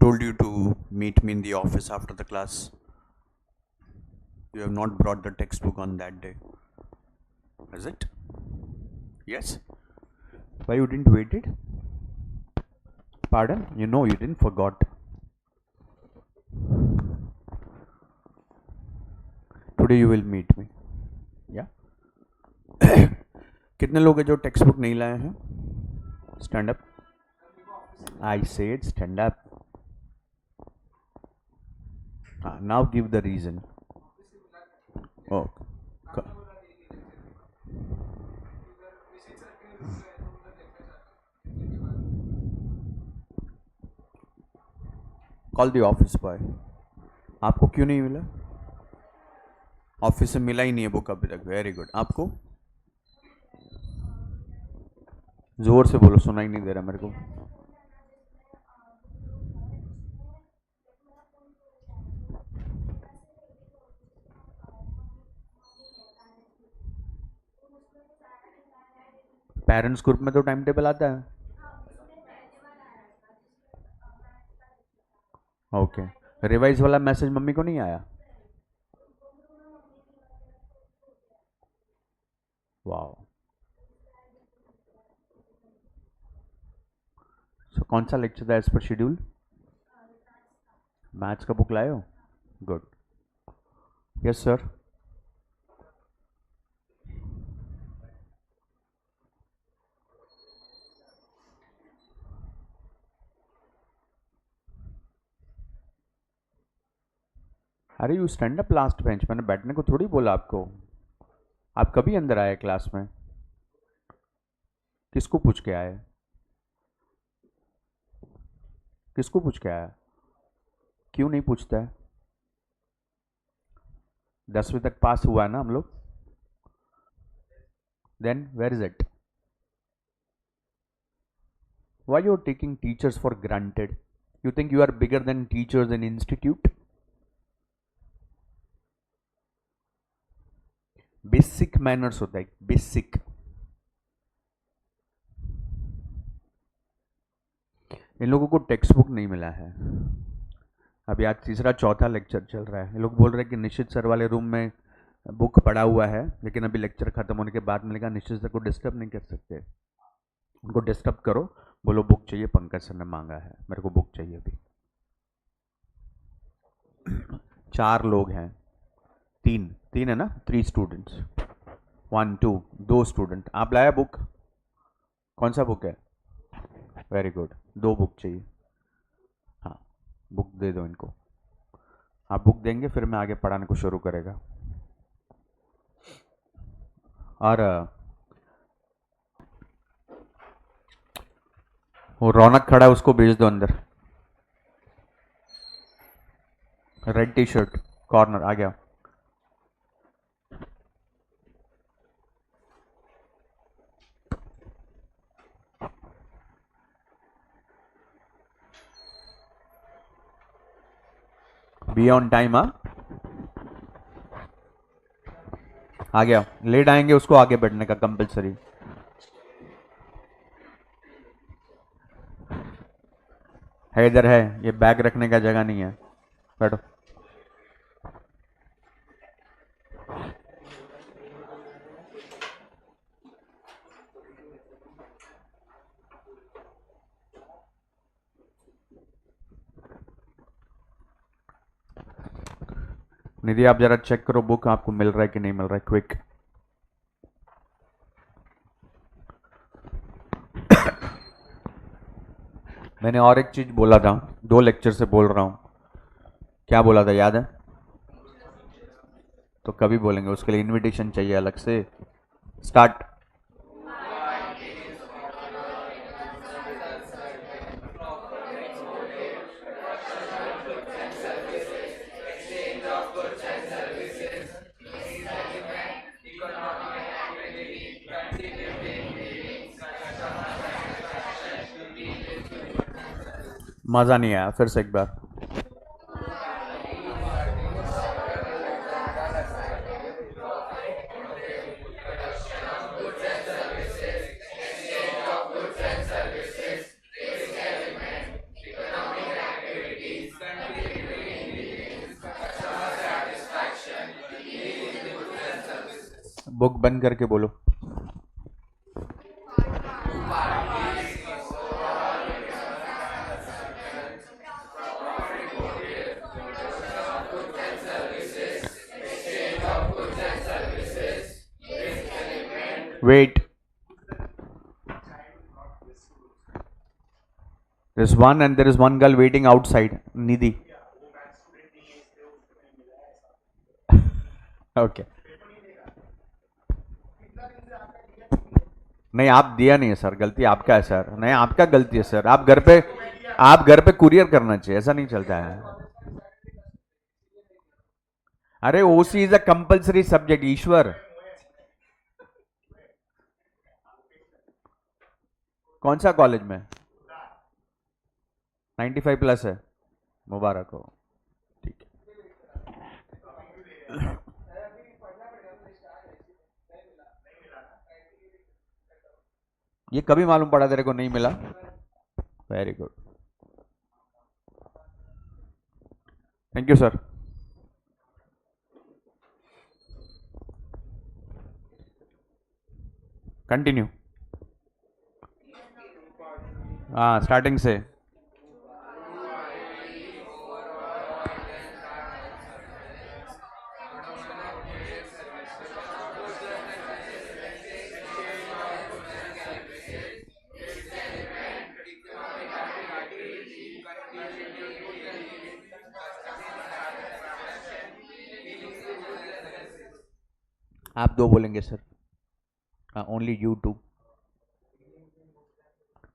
told you to meet me in the office after the class. You have not brought the textbook on that day. Is it? Yes? Why you didn't wait it? Pardon? You know you didn't forgot. Today you will meet me. Yeah? कितने लोग हैं जो text book नहीं लाए हैं? Stand up. I said stand up. Now give the reason. Oh. Call the office boy. आपको क्यों नहीं मिला? ऑफिस से मिला ही नहीं है बुक अभी तक. Very good. आपको? जोर से बोलो, सुनाई नहीं दे रहा मेरे को. पेरेंट्स ग्रुप में तो टाइम टेबल आता है. ओके. रिवाइज वाला मैसेज मम्मी को नहीं आया? वाओ. सो कौन सा लेक्चर था एज पर शेड्यूल? मैथ्स का बुक लाए हो? गुड. Yes sir. अरे you stand up last bench. मैंने बैठने को थोड़ी बोला आपको. आप कभी अंदर आए क्लास में? किसको पूछ के आए? किसको पूछ के आया? क्यों नहीं पूछता है? 10वीं तक पास हुआ है ना हम लोग. Then where is it? Why you are taking teachers for granted? You think you are bigger than teachers in institute? Basic manners होता है. बेसिक. इन लोगों को टेक्स्ट बुक नहीं मिला है. अभी आज तीसरा चौथा लेक्चर चल रहा है. ये लोग बोल रहे हैं कि निश्चित सर वाले रूम में बुक पड़ा हुआ है, लेकिन अभी लेक्चर खत्म होने के बाद मिलेगा. निश्चित सर को डिस्टर्ब नहीं कर सकते. उनको डिस्टर्ब करो, बोलो बुक चाहिए, पंकज सर ने मांगा है, मेरे को बुक चाहिए अभी. 4 लोग हैं. 3 है ना? 3 स्टूडेंट्स. 1 2 2 स्टूडेंट. आप लाया बुक? कौन सा बुक है? Very good. 2 बुक चाहिए. हाँ, बुक दे दो इनको. आप बुक देंगे फिर मैं आगे पढ़ाने को शुरू करेगा. और वो रौनक खड़ा है, उसको भेज दो अंदर. रेड टी शर्ट कॉर्नर आ गया. Be on time. आ गया. लेट आएंगे उसको आगे बैठने का कंपलसरी. है इधर है. ये बैग रखने का जगह नहीं है. बैठो. निधि आप जरा चेक करो बुक आपको मिल रहा है कि नहीं मिल रहा है. क्विक. मैंने और एक चीज बोला था, 2 लेक्चर से बोल रहा हूं. क्या बोला था याद है? तो कभी बोलेंगे, उसके लिए इनविटेशन चाहिए अलग से. स्टार्ट. मजा नहीं आया. फिर से एक बार. बुक बंद करके बोलो। Wait, there is one and there is one girl waiting outside. Nidhi. Okay. नहीं, आप दिया नहीं है सर, गलती आपका है सर। नहीं, आपका गलती है सर। आप घर पे कुरियर करना चाहिए, ऐसा नहीं चलता है। अरे OC is a compulsory subject Ishwar. कौन सा कॉलेज में? 95 प्लस है, मुबारक हो। ठीक है। ये कभी मालूम पड़ा तेरे को नहीं मिला? Very good, thank you sir. Continue. हाँ, स्टार्टिंग से। आप दो बोलेंगे सर। हाँ, ओनली यू टू।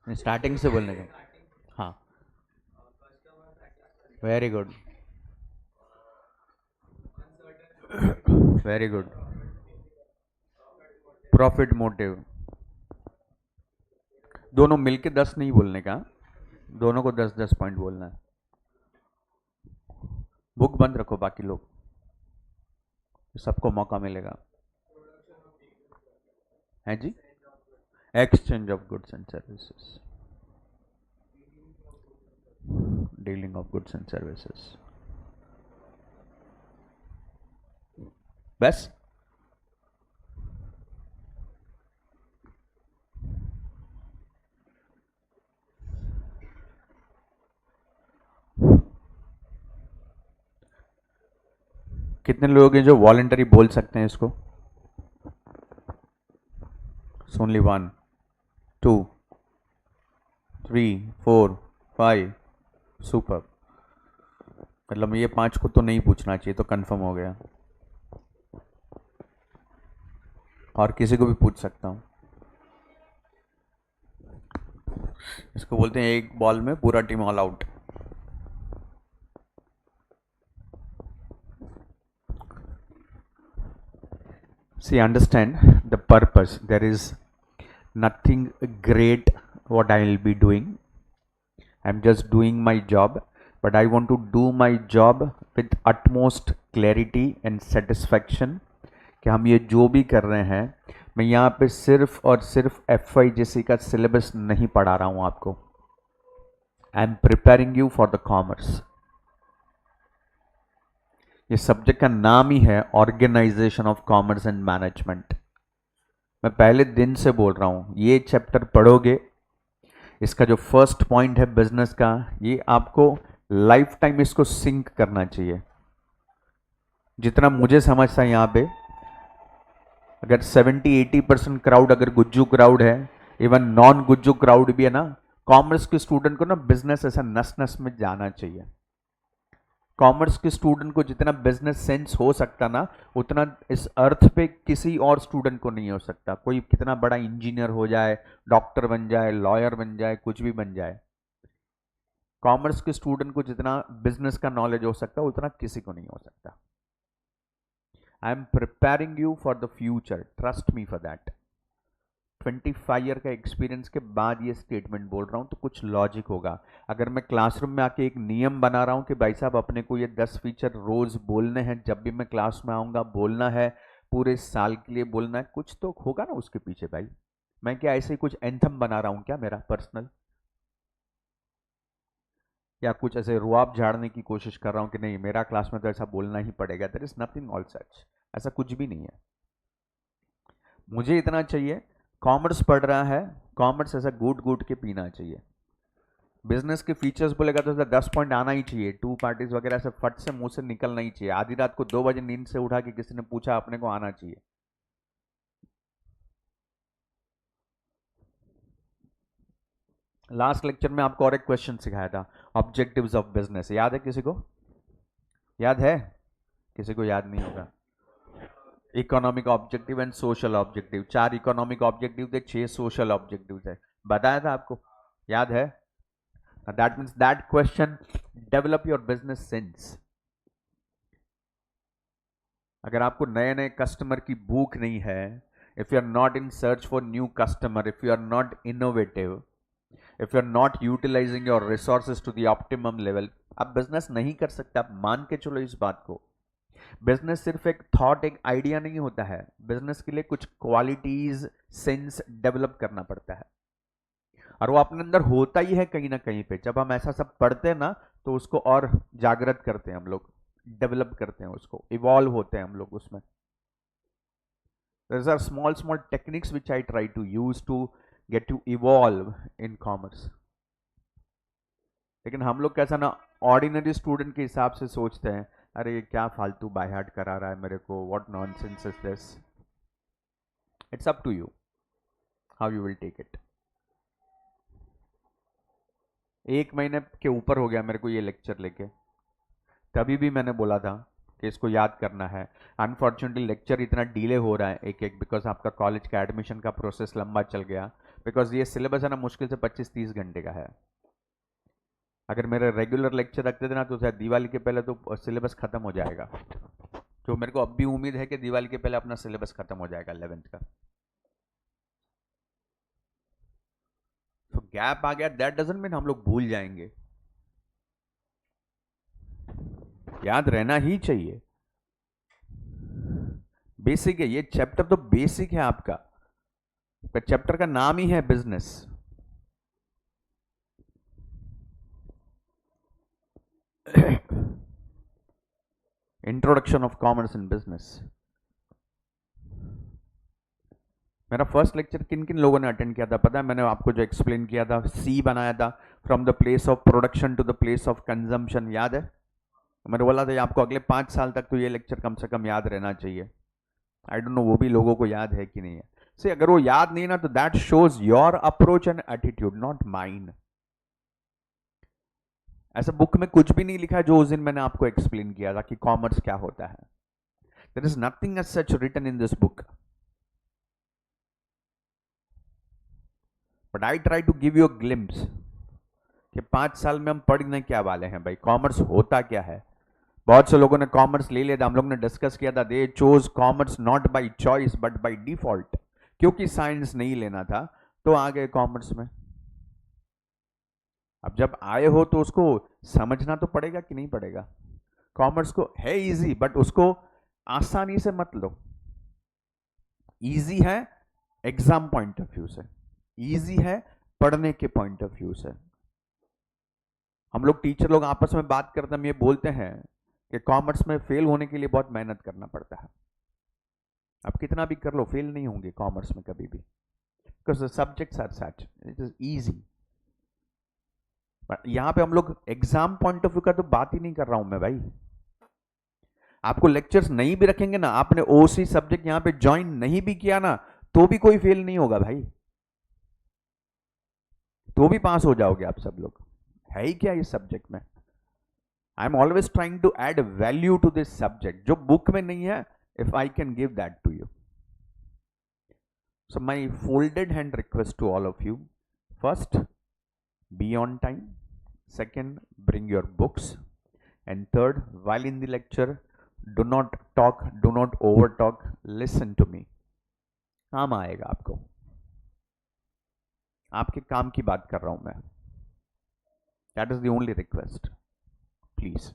स्टार्टिंग से बोलने का। हाँ, very good, very good. Profit motive, दोनों मिलके 10 नहीं बोलने का, दोनों को 10-10 पॉइंट बोलना है। बुक बंद रखो बाकी लोग, सबको मौका मिलेगा। है जी, exchange of goods and services, dealing of goods and services, बस। कितने लोग हैं जो वॉलंटरी बोल सकते हैं इसको? Only 1 2 3 4 5, super. मतलब ये 5 को तो नहीं पूछना चाहिए, तो कंफर्म हो गया। और किसी को भी पूछ सकता हूँ। इसको बोलते हैं एक बॉल में पूरा team all out. See, understand the purpose. There is nothing great what I will be doing. I'm just doing my job, but I want to do my job with utmost clarity and satisfaction कि हम ये जो भी कर रहे हैं, मैं यहाँ पे सिर्फ और सिर्फ FYGC का सिलेबस नहीं पढ़ा रहा हूँ आपको। I am preparing you for the commerce. ये सब्जेक्ट का नाम ही है organisation of commerce and management. मैं पहले दिन से बोल रहा हूँ, ये चैप्टर पढ़ोगे, इसका जो फर्स्ट पॉइंट है बिजनेस का, ये आपको लाइफ टाइम इसको सिंक करना चाहिए। जितना मुझे समझता है यहाँ पे, अगर 70-80% क्राउड अगर गुज्जू क्राउड है, इवन नॉन गुज्जू क्राउड भी है ना, कॉमर्स के स्टूडेंट को ना बिजनेस ऐसा नस नस में जाना चाहिए। कॉमर्स के स्टूडेंट को जितना बिजनेस सेंस हो सकता ना, उतना इस अर्थ पे किसी और स्टूडेंट को नहीं हो सकता। कोई कितना बड़ा इंजीनियर हो जाए, डॉक्टर बन जाए, लॉयर बन जाए, कुछ भी बन जाए, कॉमर्स के स्टूडेंट को जितना बिजनेस का नॉलेज हो सकता उतना किसी को नहीं हो सकता। आई am preparing you for the future, trust me for that. 25 year का एक्सपीरियंस के बाद ये स्टेटमेंट बोल रहा हूँ, तो कुछ लॉजिक होगा। अगर मैं क्लासरूम में आके एक नियम बना रहा हूँ कि भाई साहब अपने को ये 10 फीचर रोज बोलने हैं, जब भी मैं क्लास में आऊँगा बोलना है, पूरे साल के लिए बोलना है, कुछ तो होगा ना उसके पीछे भाई। मैं क्या ऐसे ही कुछ एंथम बना रहा हूँ क्या मेरा पर्सनल, या कुछ ऐसे रुआब झाड़ने की कोशिश कर रहा हूँ कि नहीं मेरा क्लास में तो ऐसा बोलना ही पड़ेगा? There is nothing all such, ऐसा कुछ भी नहीं है। मुझे इतना चाहिए, कॉमर्स पढ़ रहा है, कॉमर्स ऐसा घूट घूट के पीना चाहिए। बिजनेस के फीचर्स बोलेगा तो 10 पॉइंट आना ही चाहिए, 2 पार्टीज वगैरह से फट से मुंह से निकलना ही चाहिए। आधी रात को 2 बजे नींद से उठा के किसी ने पूछा, अपने को आना चाहिए। लास्ट लेक्चर में आपको और एक क्वेश्चन सिखाया था, ऑब्जेक्टिव्स ऑफ बिजनेस, याद है किसी को? याद है? किसी को याद नहीं होगा। Economic objective and social objective, 4 economic objective थे, 6 सोशल ऑब्जेक्टिव थे, बताया था आपको, याद है? That means that question develop your business sense. अगर आपको नए नए कस्टमर की भूख नहीं है, if you are not in search for new customer, if you are not innovative, if you are not utilising your resources to the optimum level, आप business नहीं कर सकते। आप मान के चलो इस बात को। बिजनेस सिर्फ एक थॉट, एक आइडिया नहीं होता है। बिजनेस के लिए कुछ क्वालिटीज, सेंस डेवलप करना पड़ता है, और वो अपने अंदर होता ही है कहीं ना कहीं पे। जब हम ऐसा सब पढ़ते हैं ना, तो उसको और जागृत करते हैं हम लोग, डेवलप करते हैं उसको, इवॉल्व होते हैं हम लोग उसमें। These are small techniques which I try to use to get to evolve in commerce. लेकिन हम लोग कैसा ना, ऑर्डिनरी स्टूडेंट के हिसाब से सोचते हैं, अरे ये क्या फालतू बाय हार्ट करा रहा है मेरे को, what nonsense is this. It's up to you how you will take it. 1 महीने के ऊपर हो गया मेरे को ये लेक्चर लेके, तभी भी मैंने बोला था कि इसको याद करना है। अनफॉर्चुनेटली लेक्चर इतना डिले हो रहा है एक एक, बिकॉज आपका कॉलेज का एडमिशन का प्रोसेस लंबा चल गया, बिकॉज ये सिलेबस है ना, मुश्किल से 25-30 घंटे का है। अगर मेरे रेगुलर लेक्चर रखते थे ना, तो शायद दिवाली के पहले तो सिलेबस खत्म हो जाएगा। तो मेरे को अब भी उम्मीद है कि दिवाली के पहले अपना सिलेबस खत्म हो जाएगा 11th का। तो गैप आ गया, दैट डजंट मीन हम लोग भूल जाएंगे, याद रहना ही चाहिए। बेसिक है ये चैप्टर, तो बेसिक है आपका, चैप्टर का नाम ही है business. Introduction of commerce in business. मेरा फर्स्ट लेक्चर किन किन लोगों ने अटेंड किया था पता है? मैंने आपको जो एक्सप्लेन किया था, सी बनाया था, from the place of production to the place of consumption, याद है? मैंने बोला था आपको अगले 5 साल तक तो ये लेक्चर कम से कम याद रहना चाहिए। आई डोंट नो वो भी लोगों को याद है कि नहीं है। से अगर वो याद नहीं ना, तो that shows your approach and attitude, not mine. ऐसा बुक में कुछ भी नहीं लिखा है जो उस दिन मैंने आपको एक्सप्लेन किया था कि कॉमर्स क्या होता है। There is nothing as such written in this book, but I try to give you a glimpse कि 5 साल में हम पढ़ने क्या वाले हैं भाई, कॉमर्स होता क्या है। बहुत से लोगों ने कॉमर्स ले लिया था, हम लोग ने डिस्कस किया था, they chose commerce not by choice but by default, क्योंकि साइंस नहीं लेना था तो आ गए कॉमर्स में। अब जब आए हो तो उसको समझना तो पड़ेगा कि नहीं पड़ेगा। कॉमर्स को है इजी, बट उसको आसानी से मत लो। इजी है एग्जाम पॉइंट ऑफ व्यू से, इजी है पढ़ने के पॉइंट ऑफ व्यू से। हम लोग टीचर लोग आपस में बात करते हैं, हम ये बोलते हैं कि कॉमर्स में फेल होने के लिए बहुत मेहनत करना पड़ता है। अब कितना भी कर लो फेल नहीं होंगे कॉमर्स में कभी भी, because the subjects are such, it is easy. यहां पे हम लोग एग्जाम पॉइंट ऑफ व्यू का तो बात ही नहीं कर रहा हूं मैं भाई। आपको लेक्चर्स नहीं भी रखेंगे ना, आपने ओसी सब्जेक्ट यहां पे ज्वाइन नहीं भी किया ना, तो भी कोई फेल नहीं होगा भाई, तो भी पास हो जाओगे आप सब लोग। है ही क्या इस सब्जेक्ट में? I am always trying to add value to this subject, जो बुक में नहीं है, if I can give that to you. So my folded hand request to all of you: first, be on time; second, bring your books; and third, while in the lecture, do not talk, do not over talk, listen to me. काम आएगा आपको, आपके काम की बात कर रहा हूं मैं। That is the only request, please.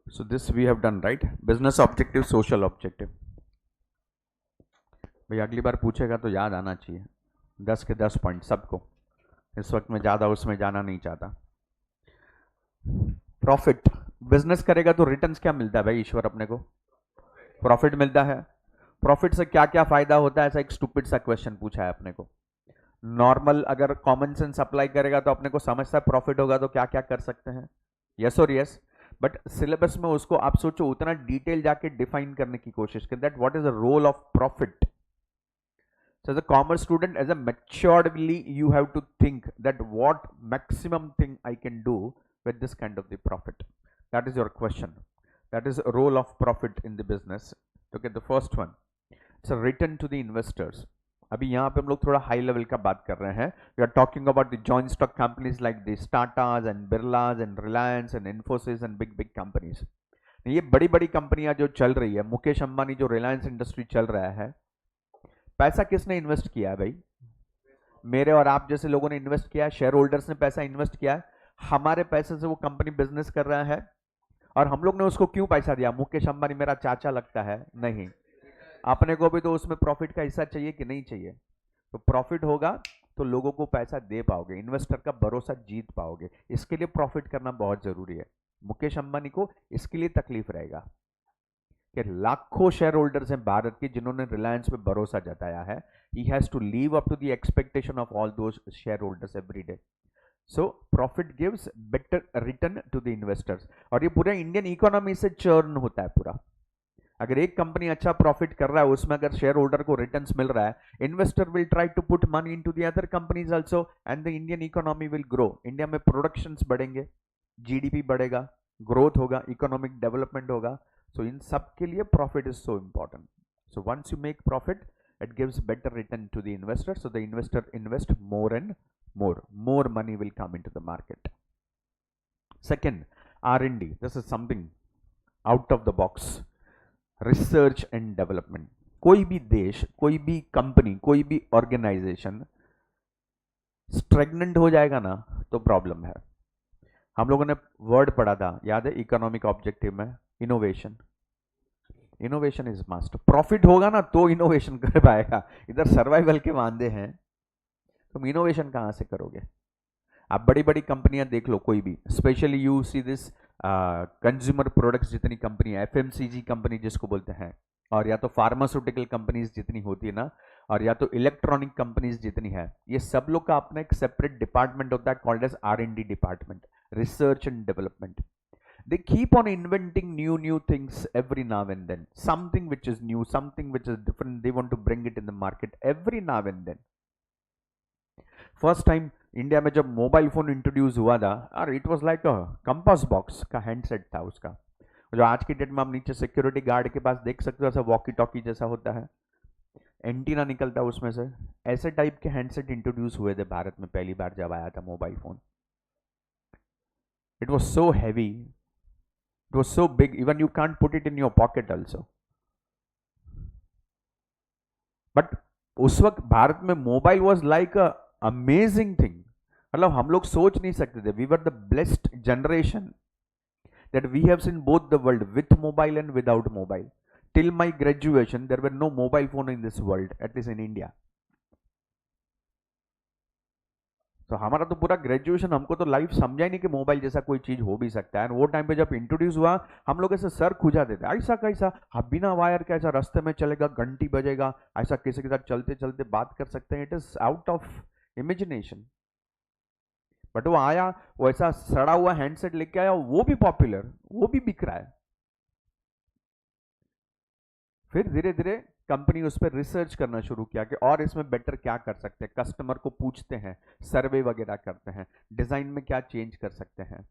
So this we have done, right? Business objective, social objective. भाई अगली बार पूछेगा तो याद आना चाहिए, 10 के 10 पॉइंट सबको। इस वक्त मैं ज़्यादा उसमें जाना नहीं चाहता। प्रॉफिट, बिजनेस करेगा तो रिटर्न्स क्या मिलता है भाई ईश्वर अपने को? प्रॉफिट मिलता है। प्रॉफिट से क्या क्या फायदा होता है, ऐसा एक स्टूपिड सा क्वेश्चन पूछा है अपने को। नॉर्मल अगर कॉमन सेंस अप्लाई करेगा तो अपने को समझता है प्रॉफिट होगा तो क्या क्या कर सकते हैं, यस और यस। बट सिलेबस में उसको आप सोचो उतना डिटेल जाके डिफाइन करने की कोशिश करें, that what is the role of profit. So as a commerce student, as a maturedly, you have to think that what maximum thing I can do with this kind of the profit. That is your question. That is a role of profit in the business. Okay, the first one, it's a return to the investors. अभी यहाँ पे हम लोग थोड़ा high level का बात कर रहे हैं. We are talking about the joint stock companies like the Tatas and Birlas and Reliance and Infosys and big companies. ये बड़ी बड़ी कंपनियां जो चल रही है, मुकेश अंबानी जो रिलायंस इंडस्ट्री चल रहा है, पैसा किसने इन्वेस्ट किया है भाई? मेरे और आप जैसे लोगों ने इन्वेस्ट किया है, शेयर होल्डर्स ने पैसा इन्वेस्ट किया है। हमारे पैसे से वो कंपनी बिजनेस कर रहा है और हम लोग ने उसको क्यों पैसा दिया? मुकेश अंबानी मेरा चाचा लगता है? नहीं। अपने को भी तो उसमें प्रॉफिट का हिस्सा चाहिए कि नहीं चाहिए? तो प्रॉफिट होगा तो लोगों को पैसा दे पाओगे, इन्वेस्टर का भरोसा जीत पाओगे। इसके लिए प्रॉफिट करना बहुत जरूरी है। मुकेश अंबानी को इसके लिए तकलीफ रहेगा कि लाखों शेयर होल्डर्स हैं भारत के जिन्होंने रिलायंस पे भरोसा जताया है। He has to live up to the expectation of all those share holders every day. So profit gives better return to the investors. और ये पूरे इंडियन इकोनॉमी से चर्न होता है पूरा। अगर एक कंपनी अच्छा प्रॉफिट कर रहा है, उसमें अगर शेयर होल्डर को रिटर्न्स मिल रहा है, investor will try to put money into the other companies also and the Indian economy will grow. India में प्रोडक्शंस बढ़ेंगे, जीडीपी बढ़ेगा, ग्रोथ होगा, इकोनॉमिक डेवलपमेंट होगा। So in सब के लिए profit is so important. So once you make profit, it gives better return to the investor. So the investor invest more and more. More money will come into the market. Second, R&D. This is something out of the box. Research and development. कोई भी देश, कोई भी company, कोई भी organisation स्ट्रेगनेंट हो जाएगा ना तो प्रॉब्लम है। हम लोगों ने वर्ड पढ़ा था, याद है, इकोनॉमिक ऑब्जेक्टिव में, innovation. Innovation is must. Profit होगा ना तो इनोवेशन कर पाएगा। इधर सर्वाइवल के वांदे हैं, तुम इनोवेशन कहां से करोगे? आप बड़ी बड़ी कंपनियां देख लो, कोई भी, specially you see this consumer products जितनी कंपनी है, एफएमसीजी कंपनी जिसको बोलते हैं, और या तो फार्मास्यूटिकल कंपनीज जितनी होती है ना, और या तो इलेक्ट्रॉनिक कंपनीज जितनी है, ये सब लोग का अपना एक सेपरेट डिपार्टमेंट होता है called as R&D department, research and development. They keep on inventing new things every now and then. Something which is new, something which is different, they want to bring it in the market every now and then. First time India में जब mobile phone introduce हुआ था, और it was like a compass box का handset था उसका, जो आज की डेट में आप नीचे सिक्योरिटी गार्ड के पास देख सकते हो, ऐसा वॉकी टॉकी जैसा होता है, एंटीना निकलता है उसमें से। ऐसे टाइप के हैंडसेट इंट्रोड्यूस हुए थे भारत में पहली बार जब आया था mobile phone. It was so heavy, it was so big, even you can't put it in your pocket also. But उस वक्त भारत में mobile was like a amazing thing. मतलब हम लोग सोच नहीं सकते थे। We were the blessed generation that we have seen both the world, with mobile and without mobile. Till my graduation, there were no mobile phone in this world, at least in India. तो हमारा तो पूरा graduation, हमको तो life समझा ही नहीं कि mobile जैसा कोई चीज हो भी सकता है। वो टाइम पे जब इंट्रोड्यूस हुआ, हम लोग ऐसे सर खुजा देते, ऐसा कैसा, अब बिना वायर के ऐसा रास्ते में चलेगा, घंटी बजेगा, ऐसा किसी के साथ चलते चलते बात कर सकते हैं। It is out of imagination. But वो आया, वो ऐसा सड़ा हुआ हैंडसेट लेके आया, वो भी पॉपुलर, वो भी बिक रहा है। फिर धीरे धीरे कंपनी उस पर रिसर्च करना शुरू किया कि और इसमें बेटर क्या कर सकते हैं, कस्टमर को पूछते हैं, सर्वे वगैरह करते हैं, डिजाइन में क्या चेंज कर सकते हैं।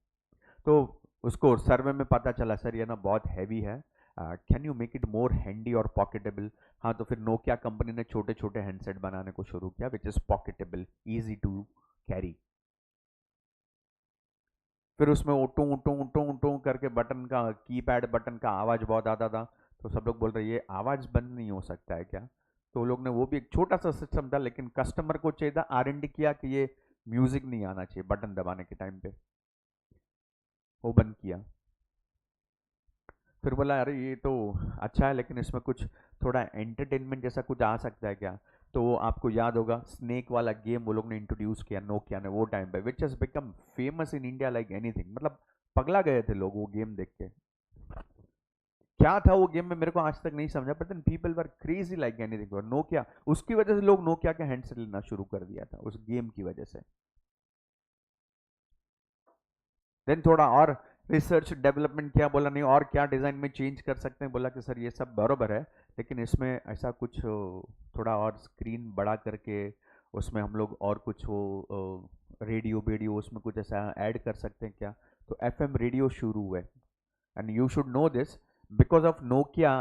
तो उसको सर्वे में पता चला, सर ये ना बहुत हैवी है, can you make it more handy और पॉकेटेबल। हाँ, तो फिर नोकिया कंपनी ने छोटे छोटे हैंडसेट बनाने को शुरू किया which is pocketable, easy to carry. फिर उसमें टू टू टू टू करके बटन का, कीपैड बटन का आवाज बहुत आता था। तो सब लोग बोल रहे ये आवाज बंद नहीं हो सकता है क्या? तो लोग ने, वो भी एक छोटा सा सिस्टम था, लेकिन कस्टमर को चाहिए था, R&D किया कि ये म्यूजिक नहीं आना चाहिए बटन दबाने के टाइम पे, वो बंद किया। फिर बोला अरे ये तो अच्छा है, लेकिन इसमें कुछ थोड़ा एंटरटेनमेंट जैसा कुछ आ सकता है क्या? तो वो आपको याद होगा स्नेक वाला गेम वो लोग ने इंट्रोड्यूस किया नोकिया ने वो टाइम पे, which has become famous in India like anything. मतलब पगला गए थे लोग वो गेम देख के। क्या था वो गेम में मेरे को आज तक नहीं समझा, but then people were crazy like anything. Nokia, उसकी वजह से लोग नोकिया के हैंडसेट लेना शुरू कर दिया था उस गेम की वजह से। देन थोड़ा और रिसर्च डेवलपमेंट किया, बोला नहीं और क्या डिज़ाइन में चेंज कर सकते हैं। बोला कि सर ये सब बराबर है, लेकिन इसमें ऐसा कुछ थोड़ा और स्क्रीन बड़ा करके उसमें हम लोग और कुछ वो रेडियो वेडियो उसमें कुछ ऐसा ऐड कर सकते हैं क्या। तो एफएम रेडियो शुरू हुए। And you should know this, because of Nokia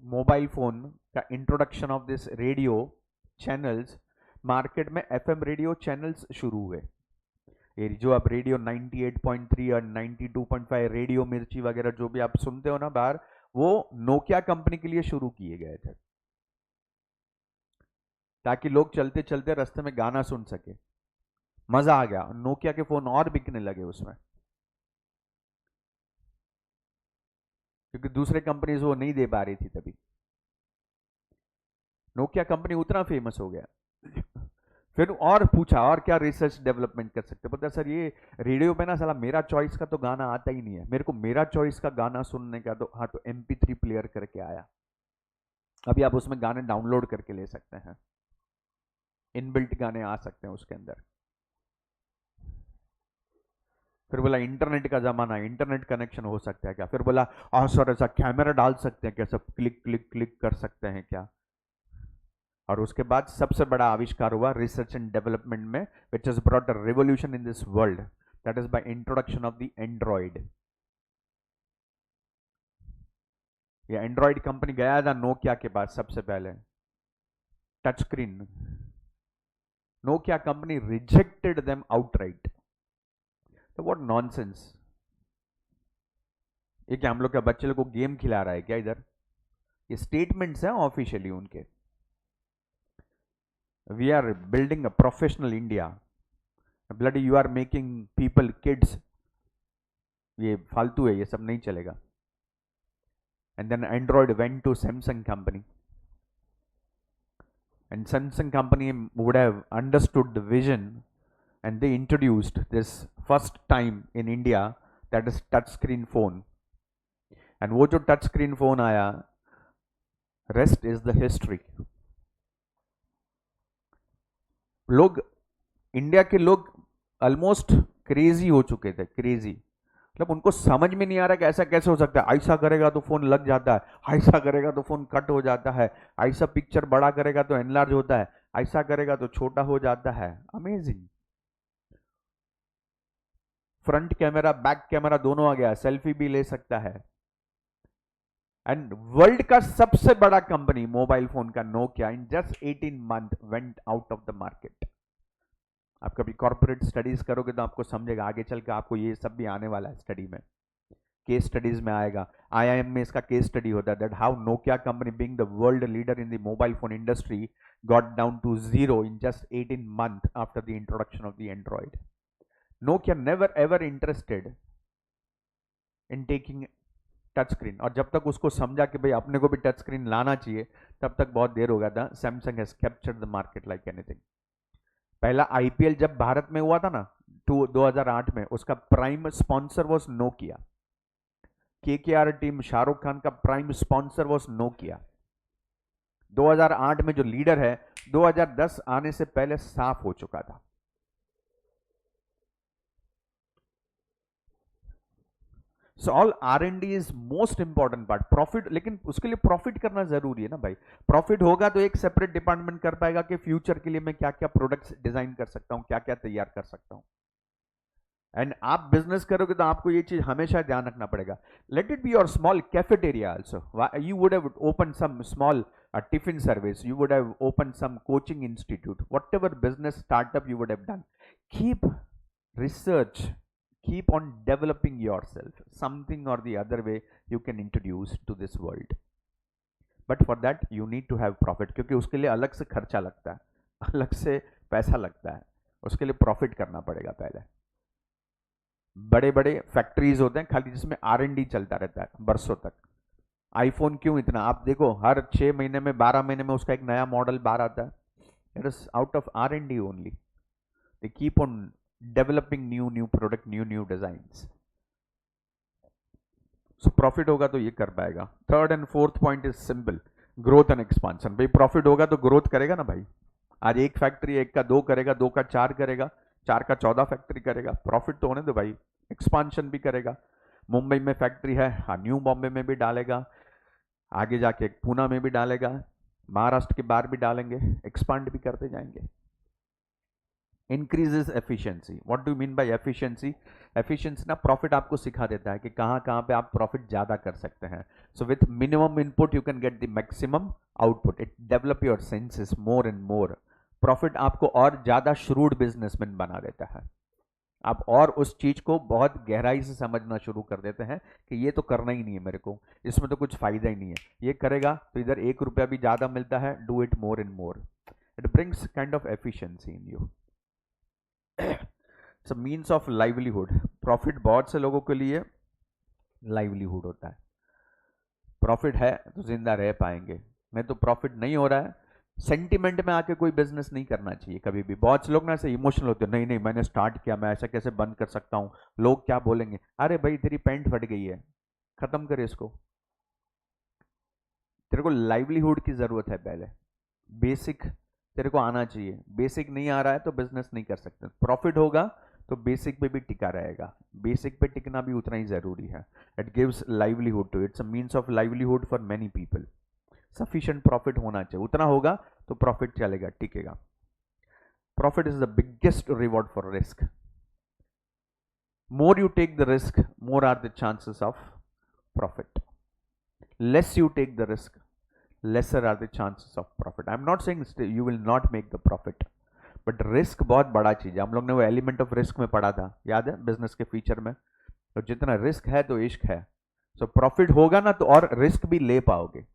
mobile phone का introduction of this radio channels, market में एफएम रेडियो चैनल्स शुरू हुए। ये जो आप रेडियो 98.3 और 92.5 रेडियो मिर्ची वगैरह जो भी आप सुनते हो ना बाहर, वो नोकिया कंपनी के लिए शुरू किए गए थे, ताकि लोग चलते चलते रास्ते में गाना सुन सके। मजा आ गया, नोकिया के फोन और बिकने लगे उसमें, क्योंकि दूसरे कंपनीज वो नहीं दे पा रही थी तभी। नोकिया कंपनी उतना फेमस हो गया। फिर और पूछा और क्या रिसर्च डेवलपमेंट कर सकते, बोलता सर ये रेडियो पे ना साला मेरा चॉइस का तो गाना आता ही नहीं है, मेरे को मेरा चॉइस का गाना सुनने का तो हाँ, तो MP3 प्लेयर करके आया। अभी आप उसमें गाने डाउनलोड करके ले सकते हैं, इनबिल्ट गाने आ सकते हैं उसके अंदर। फिर बोला इंटरनेट का जमाना है, इंटरनेट कनेक्शन हो सकता है क्या। फिर बोला सर ऐसा कैमरा डाल सकते हैं क्या, सब क्लिक क्लिक क्लिक कर सकते हैं क्या। और उसके बाद सबसे बड़ा आविष्कार हुआ रिसर्च एंड डेवलपमेंट में, which has brought a revolution in this world, that is by introduction of the Android. ये एंड्रॉइड कंपनी गया था नोकिया के पास सबसे पहले, touch screen. Nokia company rejected them outright. तो व्हाट नॉनसेंस, ये क्या हम लोग क्या बच्चे लोग को गेम खिला रहा है क्या इधर। ये स्टेटमेंट्स हैं ऑफिशियली उनके। We are building a professional India, bloody you are making people kids, ये फालतू है, ये सब नहीं चलेगा। And then Android went to Samsung company, and Samsung company would have understood the vision, and they introduced this first time in India, that is touch screen phone. And वो जो touch screen phone आया, rest is the history. लोग, India के लोग almost crazy हो चुके थे, crazy. मतलब उनको समझ में नहीं आ रहा कि ऐसा कैसे हो सकता है, ऐसा करेगा तो फोन लग जाता है, ऐसा करेगा तो फोन कट हो जाता है, ऐसा पिक्चर बड़ा करेगा तो एनलार्ज होता है, ऐसा करेगा तो छोटा हो जाता है। Amazing. Front camera back camera दोनों आ गया, सेल्फी भी ले सकता है। एंड वर्ल्ड का सबसे बड़ा कंपनी मोबाइल फोन का Nokia in just 18 month went out of the market. आप कभी कॉर्पोरेट स्टडीज करोगे तो आपको समझेगा, आगे चल के आपको ये सब भी आने वाला है स्टडी में, केस स्टडीज में आएगा। IIM में इसका केस स्टडी होता है, that how Nokia company being the world leader in the mobile phone industry got down to zero in just 18 month after the introduction of the Android. Nokia never ever interested in taking touch screen, और जब तक उसको समझा कि भाई अपने को भी टच स्क्रीन लाना चाहिए, तब तक बहुत देर हो गया था। Samsung has captured the market like anything. पहला IPL जब भारत में हुआ था ना 2008 में, उसका prime sponsor was Nokia. KKR team Shahrukh Khan का प्राइम स्पॉन्सर वॉज नोकिया। 2008 में जो लीडर है 2010 आने से पहले साफ हो चुका था। So all R&D is most important part. Profit, लेकिन उसके लिए प्रॉफिट करना जरूरी है ना भाई। प्रॉफिट होगा तो एक सेपरेट डिपार्टमेंट कर पाएगा कि फ्यूचर के लिए मैं क्या क्या प्रोडक्ट्स डिजाइन कर सकता हूं, क्या क्या तैयार कर सकता हूं। एंड आप बिजनेस करोगे तो आपको ये चीज हमेशा ध्यान रखना पड़ेगा। Let it be your small cafeteria also. You would have open some small tiffin service, you would have opened some coaching institute, whatever business startup you would have done. Keep research, keep on developing yourself, something or the other way you can introduce to this world. But for that you need to have profit, क्योंकि उसके लिए अलग से खर्चा लगता है, अलग से पैसा लगता है, उसके लिए प्रॉफिट करना पड़ेगा पहले। बड़े बड़े फैक्ट्रीज होते हैं खाली जिसमें R&D चलता रहता है बरसों तक। आईफोन क्यों इतना, आप देखो हर 6 महीने में 12 महीने में उसका एक नया मॉडल बाहर आता है। It is out of R&D only. They keep on developing new product, new designs. So profit होगा तो ये कर पाएगा. Third and fourth point is simple, growth and expansion. भाई profit होगा तो growth करेगा ना भाई. आज एक फैक्ट्री एक का 2 करेगा, 2 का 4 करेगा, 4 का 14 फैक्ट्री करेगा. प्रॉफिट तो होने दो भाई. एक्सपांशन भी करेगा. मुंबई में फैक्ट्री है, हाँ न्यू बॉम्बे में भी डालेगा, आगे जाके पूना में भी डालेगा, महाराष्ट्र के बाहर भी डालेंगे, एक्सपांड भी करते जाएंगे. Increases efficiency. What do mean bye efficiency? Efficiency ना प्रॉफिट आपको सिखा देता है कि कहाँ कहाँ पे आप प्रॉफिट ज्यादा कर सकते हैं. So with minimum input you can get the maximum output. It develop your senses more and more. Profit आपको और ज्यादा श्रूड बिजनेसमैन बना देता है. आप और उस चीज को बहुत गहराई से समझना शुरू कर देते हैं कि ये तो करना ही नहीं है मेरे को, इसमें तो कुछ फायदा ही नहीं है. ये करेगा तो इधर 1 रुपया भी ज्यादा मिलता है. Do it more and more. It brings kind of efficiency in you. So means of livelihood. Profit बहुत से लोगों के लिए लाइवलीहुड होता है. प्रॉफिट है तो जिंदा रह पाएंगे, नहीं तो प्रॉफिट नहीं हो रहा है. सेंटिमेंट में आके कोई बिजनेस नहीं करना चाहिए कभी भी. बहुत से लोग ना ऐसे इमोशनल होते हैं, नहीं नहीं मैंने स्टार्ट किया, मैं ऐसा कैसे बंद कर सकता हूं, लोग क्या बोलेंगे. अरे भाई तेरी पैंट फट गई है, खत्म करे इसको. तेरे को लाइवलीहुड की जरूरत है. पहले बेसिक तेरे को आना चाहिए. बेसिक नहीं आ रहा है तो बिजनेस नहीं कर सकते. प्रॉफिट होगा तो बेसिक पे भी टिका रहेगा. बेसिक पे टिकना भी उतना ही जरूरी है. It gives livelihood too. It's a means of livelihood for many people. Sufficient profit होना चाहिए. उतना होगा तो प्रॉफिट चलेगा, टिकेगा. Profit is the biggest reward for risk. More you take the risk, more are the chances of profit. Less you take the risk, lesser are the chances of profit. I'm not saying you will not make the profit, but risk बहुत बड़ा चीज है. हम लोग ने वो element of risk में पढ़ा था, याद है, बिजनेस के फीचर में. तो जितना रिस्क है तो इश्क है. सो प्रॉफिट होगा ना तो और रिस्क भी ले पाओगे.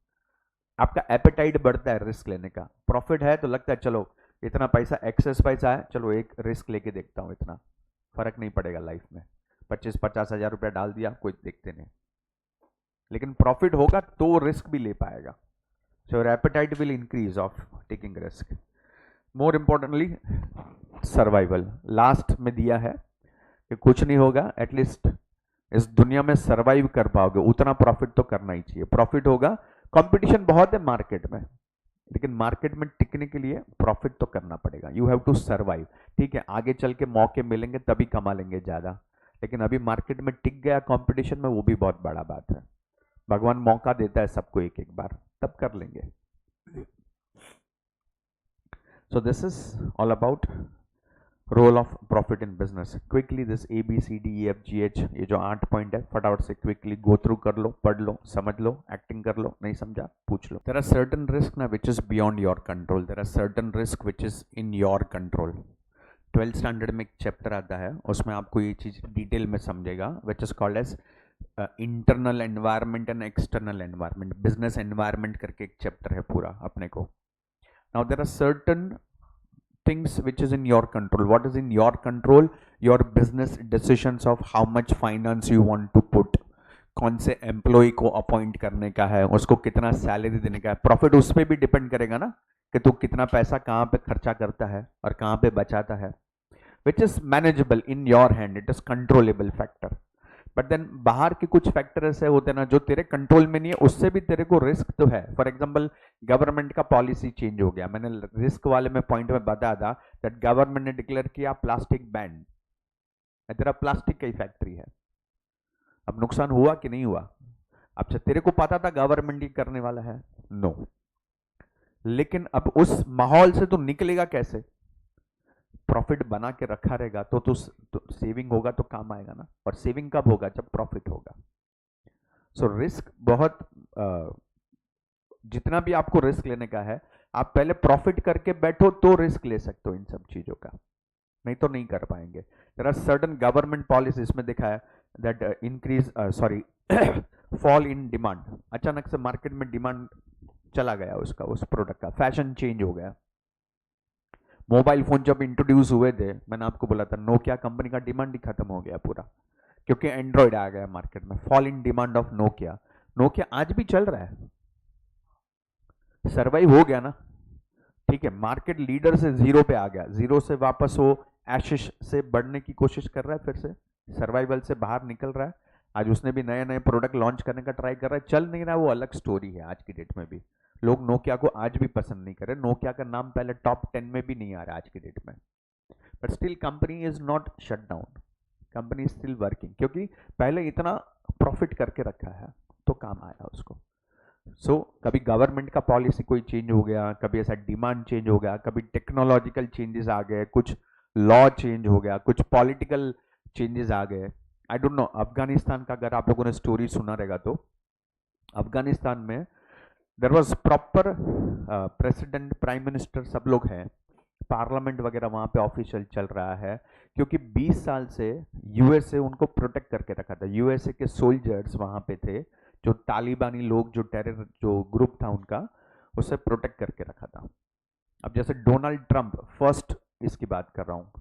आपका एपेटाइट बढ़ता है रिस्क लेने का. प्रॉफिट है तो लगता है चलो इतना पैसा, एक्सेस पैसा है, चलो एक रिस्क लेके देखता हूं, इतना फर्क नहीं पड़ेगा लाइफ में. 25-50 हजार रुपया डाल दिया, कोई देखते नहीं. लेकिन प्रॉफिट होगा तो रिस्क भी ले पाएगा. So your appetite will increase of taking risk. More importantly, survival. Last में दिया है कि कुछ नहीं होगा, एटलीस्ट इस दुनिया में सर्वाइव कर पाओगे उतना प्रॉफिट तो करना ही चाहिए. प्रॉफिट होगा. कंपटीशन बहुत है मार्केट में, लेकिन मार्केट में टिकने के लिए प्रॉफिट तो करना पड़ेगा. You have to survive. ठीक है, आगे चल के मौके मिलेंगे तभी कमा लेंगे ज्यादा, लेकिन अभी मार्केट में टिक गया कंपटीशन में, वो भी बहुत बड़ा बात है. भगवान मौका देता है सबको एक एक बार, तब कर लेंगे. So this is all about role of profit in business. Quickly this A B C D E F G H, ये जो 8 पॉइंट है फटाफट से क्विकली गो थ्रू कर लो, पढ़ लो, समझ लो, एक्टिंग कर लो, नहीं समझा पूछ लो. There are certain risk ना which is beyond your control. There are certain risk which is in your control. 12th standard में एक चैप्टर आता है, उसमें आपको ये चीज डिटेल में समझेगा, which is called as internal environment and external environment. Business environment करके एक चैप्टर है पूरा अपने को. Now there are certain things which is in your control. What is in your control? Your business decisions of how much finance you want to put. कौन से employ को appoint करने का है, उसको कितना सैलरी देने का है. प्रॉफिट उस पर भी डिपेंड करेगा ना कि तू कितना पैसा कहाँ पे खर्चा करता है और कहाँ पे बचाता है. Which is manageable in your hand. It is controllable factor. But then बाहर के कुछ फैक्टर ऐसे होते हैं ना जो तेरे कंट्रोल में नहीं है, उससे भी तेरे को रिस्क तो है. फॉर एग्जांपल गवर्नमेंट का पॉलिसी चेंज हो गया. मैंने रिस्क वाले में पॉइंट में बताया था दैट गवर्नमेंट ने डिक्लेयर किया प्लास्टिक बैन. तेरा प्लास्टिक की फैक्ट्री है, अब नुकसान हुआ कि नहीं हुआ? अच्छा, तेरे को पता था गवर्नमेंट ही करने वाला है? नो. लेकिन अब उस माहौल से तो निकलेगा कैसे? प्रॉफिट बना के रखा रहेगा तो सेविंग होगा तो काम आएगा ना. और सेविंग कब होगा? जब प्रॉफिट होगा. सो रिस्क बहुत जितना भी आपको रिस्क लेने का है, आप पहले प्रॉफिट करके बैठो तो रिस्क ले सकते हो इन सब चीजों का, नहीं तो नहीं कर पाएंगे. There are certain government policies में देखा है that increase fall in demand. अचानक से मार्केट में डिमांड चला गया उसका, उस प्रोडक्ट का, फैशन चेंज हो गया. मोबाइल फोन जब इंट्रोड्यूस हुए थे, मैंने आपको बोला था नोकिया कंपनी का डिमांड ही खत्म हो गया पूरा, क्योंकि एंड्रॉइड आ गया मार्केट में. Fall in demand of Nokia. Nokia आज भी चल रहा है, सर्वाइव हो गया ना. ठीक है, मार्केट लीडर से जीरो पे आ गया, जीरो से वापस वो एशिश से बढ़ने की कोशिश कर रहा है, फिर से सर्वाइवल से बाहर निकल रहा है। आज उसने भी नए नए प्रोडक्ट लॉन्च करने का ट्राई कर रहा है, चल नहीं रहा, वो अलग स्टोरी है। आज की डेट में भी लोग नोकिया को आज भी पसंद नहीं कर रहे, नोकिया का नाम पहले टॉप 10 में भी नहीं आ रहा आज की डेट में, but still company is not shut down, company is still working, क्योंकि पहले इतना प्रॉफिट करके रखा है तो काम आया उसको। सो कभी गवर्नमेंट का पॉलिसी कोई चेंज हो गया, कभी ऐसा डिमांड चेंज हो गया, कभी टेक्नोलॉजिकल चेंजेस आ गए, कुछ लॉ चेंज हो गया, कुछ पॉलिटिकल चेंजेस आ गए। आई डोंट नो, अफगानिस्तान का अगर आप लोगों ने स्टोरी सुना रहेगा तो अफगानिस्तान में there was proper president, prime minister, सब लोग हैं, पार्लियामेंट वगैरह वहाँ पे ऑफिशियल चल रहा है, क्योंकि 20 साल से यूएसए उनको प्रोटेक्ट करके रखा था। यूएसए के सोल्जर्स वहाँ पे थे, जो तालिबानी लोग, जो टेरर जो ग्रुप था उनका, उसे प्रोटेक्ट करके रखा था। अब जैसे डोनाल्ड ट्रंप, फर्स्ट इसकी बात कर रहा हूँ,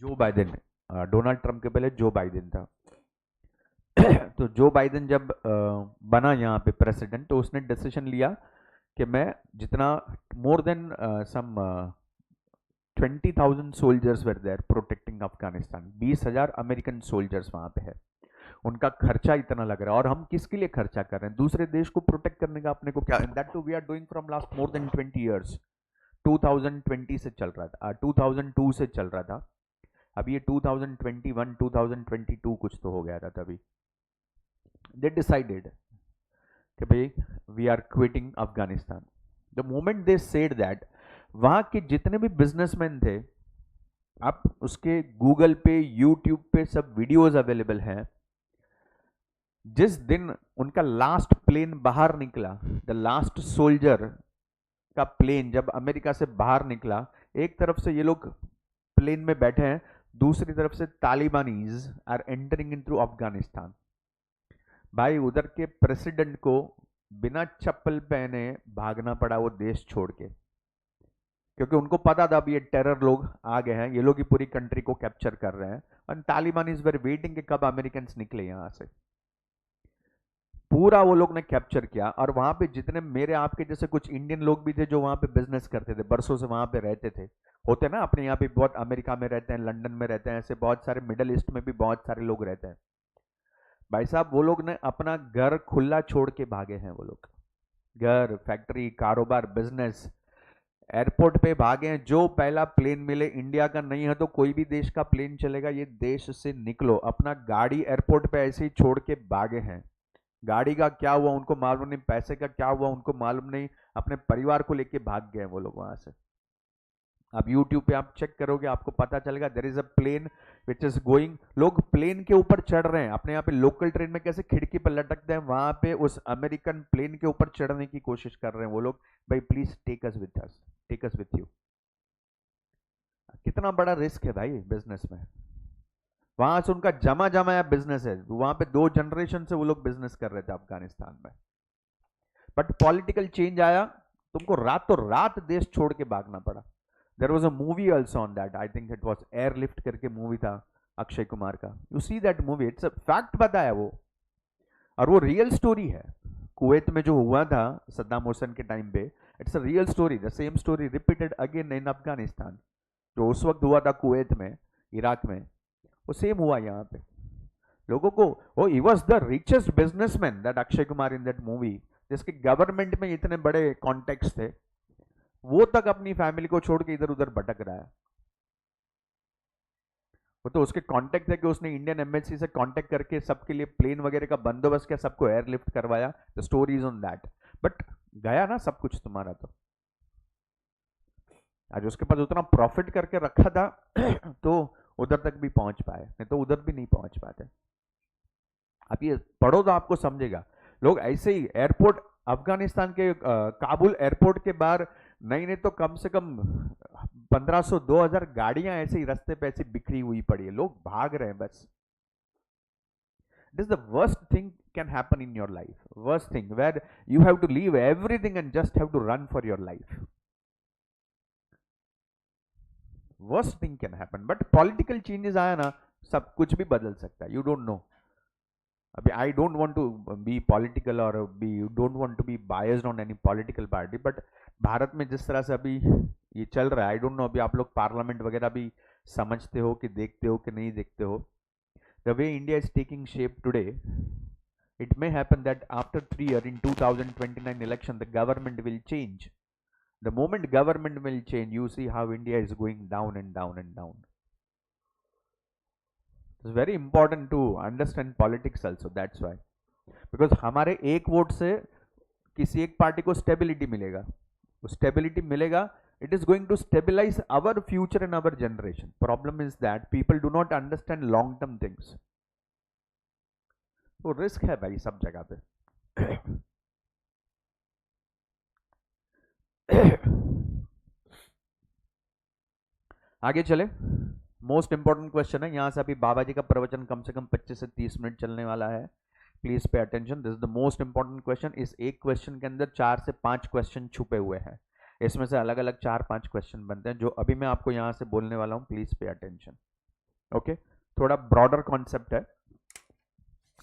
जो बाइडेन, डोनाल्ड ट्रंप के पहले जो बाइडेन था तो जो बाइडेन जब बना यहाँ पे प्रेसिडेंट, तो उसने डिसीजन लिया कि मैं जितना more than some 20,000 soldiers were there protecting Afghanistan, 20,000 American soldiers वहाँ पे है, उनका खर्चा इतना लग रहा है, और हम किसके लिए खर्चा कर रहे हैं? दूसरे देश को प्रोटेक्ट करने का अपने को क्या, that too we are doing from last more than 20 years. 2020 से चल रहा था, 2002 से चल रहा था, अब ये 2021 2022 कुछ तो हो गया था तभी। दे डिसाइडेड कि भाई we are quitting Afghanistan. The moment they said that, वहां के जितने भी बिजनेसमैन थे, आप उसके गूगल पे, यूट्यूब पे सब वीडियोस अवेलेबल हैं, जिस दिन उनका लास्ट प्लेन बाहर निकला, द लास्ट सोल्जर का प्लेन जब अमेरिका से बाहर निकला, एक तरफ से ये लोग प्लेन में बैठे हैं, दूसरी तरफ से Talibanis are entering in through Afghanistan. भाई उधर के प्रेसिडेंट को बिना चप्पल पहने भागना पड़ा वो देश छोड़ के, क्योंकि उनको पता था अब ये टेरर लोग आ गए हैं, ये लोग ही पूरी कंट्री को कैप्चर कर रहे हैं, और तालिबानीज वर वेटिंग कि कब अमेरिकन निकले यहां से। पूरा वो लोग ने कैप्चर किया, और वहां पे जितने मेरे आपके जैसे कुछ इंडियन लोग भी थे जो वहां पे बिजनेस करते थे, बरसों से वहां पे रहते थे, होते ना अपने यहाँ पे बहुत, अमेरिका में रहते हैं, लंदन में रहते हैं, ऐसे बहुत सारे मिडल ईस्ट में भी बहुत सारे लोग रहते हैं। भाई साहब वो लोग ने अपना घर खुला छोड़ के भागे हैं, वो लोग घर, फैक्ट्री, कारोबार, बिजनेस, एयरपोर्ट पे भागे हैं। जो पहला प्लेन मिले, इंडिया का नहीं है तो कोई भी देश का प्लेन चलेगा, ये देश से निकलो, अपना गाड़ी एयरपोर्ट पे ऐसे ही छोड़ के भागे हैं। गाड़ी का क्या हुआ उनको मालूम नहीं, पैसे का क्या हुआ उनको मालूम नहीं, अपने परिवार को लेके भाग गए वो लोग वहां से। अब YouTube पे आप चेक करोगे आपको पता चलेगा, there is a plane which is going, लोग प्लेन के ऊपर चढ़ रहे हैं, अपने यहाँ पे लोकल ट्रेन में कैसे खिड़की पर लटकते हैं, वहां पे उस अमेरिकन प्लेन के ऊपर चढ़ने की कोशिश कर रहे हैं वो लोग। भाई please take us with us, take us with you. कितना बड़ा रिस्क है भाई बिजनेस में। वहां से उनका जमा जमाया बिजनेस है, वहां पे 2 जनरेशन से वो लोग बिजनेस कर रहे थे अफगानिस्तान में, बट पॉलिटिकल चेंज आया, तुमको रातों रात देश छोड़ के भागना पड़ा। There was a movie also on that, I think it was Airlift करके मूवी था अक्षय कुमार का, you see that movie, it's a fact बताया वो, और वो रियल स्टोरी है। कुवैत में जो हुआ था सद्दाम हुसैन के टाइम पे, it's a real story, the same story repeated again in Afghanistan. जो उस वक्त हुआ था कुवैत में, इराक में, वो सेम हुआ यहाँ पे। लोगों को, वो he was the richest businessman, that Akshay Kumar in that movie, जिसके गवर्नमेंट में इतने बड़े कॉन्टेक्ट्स थे, वो तक अपनी फैमिली को छोड़ के इधर उधर भटक रहा है। वो तो उसके कांटेक्ट है कि उसने इंडियन एम्बेसी से कांटेक्ट करके सबके लिए प्लेन वगैरह का बंदोबस्त किया, सबको एयरलिफ्ट करवाया, the story is on that. But गया ना सब कुछ तुम्हारा, तो आज उसके पास उतना प्रॉफिट करके रखा था तो उधर तक भी पहुंच पाए, नहीं तो उधर भी नहीं पहुंच पाते। आप ये पढ़ो तो आपको समझेगा। लोग ऐसे ही एयरपोर्ट, अफगानिस्तान के काबुल एयरपोर्ट के बाहर नहीं तो कम से कम 1500-2000 गाड़ियां ऐसे ही रास्ते पे ऐसी बिखरी हुई पड़ी है, लोग भाग रहे हैं बस। This is the worst thing can happen in your life, worst thing where you have to leave everything and just have to run for your life. Worst thing can happen, but political changes आया ना, सब कुछ भी बदल सकता है, you don't know. अभी I don't want to be political और we don't want to be biased on any political party, but Bharat में जिस तरह से अभी ये चल रहा है, आई डोंट नो अभी आप लोग पार्लियामेंट वगैरह भी समझते हो कि देखते हो कि नहीं देखते हो. The way India is taking shape today, it may happen that after 3 years in 2029 election the government will change. The moment government will change, you see how India is going down and down and down. It's very important to understand politics also, that's why. Because हमारे एक vote से किसी एक party को stability मिलेगा, वो stability मिलेगा, it is going to stabilize our future and our generation. Problem is that people do not understand long term things. तो रिस्क है भाई सब जगह पे. आगे चले. मोस्ट इंपॉर्टेंट क्वेश्चन है, यहां से अभी बाबा जी का प्रवचन कम से कम 25 से 30 मिनट चलने वाला है. Please pay attention, this is the most important question. इस एक क्वेश्चन के अंदर 4 से 5 क्वेश्चन छुपे हुए हैं. इसमें से अलग अलग 4-5 क्वेश्चन बनते हैं जो अभी मैं आपको यहां से बोलने वाला हूं. Please pay attention. ओके, थोड़ा ब्रॉडर कॉन्सेप्ट है.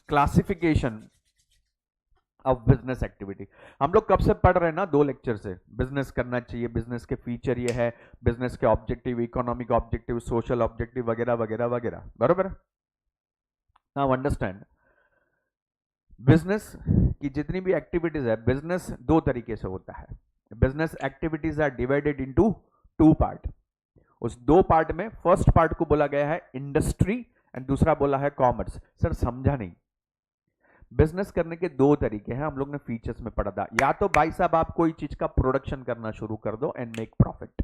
Classification of business activity. हम लोग कब से पढ़ रहे हैं ना, 2 लेक्चर से. बिजनेस करना चाहिए, बिजनेस के फीचर ये है, बिजनेस के objective, economic objective, social objective वगैरह वगैरह वगैरह. बरोबर. नाउ अंडरस्टैंड, बिजनेस की जितनी भी एक्टिविटीज है, बिजनेस 2 तरीके से होता है. Business activities are divided into 2 part. उस 2 पार्ट में फर्स्ट पार्ट को बोला गया है इंडस्ट्री एंड दूसरा बोला है कॉमर्स. सर समझा नहीं. बिजनेस करने के 2 तरीके हैं, हम लोग ने फीचर्स में पढ़ा था. या तो भाई साहब आप कोई चीज का प्रोडक्शन करना शुरू कर दो एंड मेक प्रॉफिट.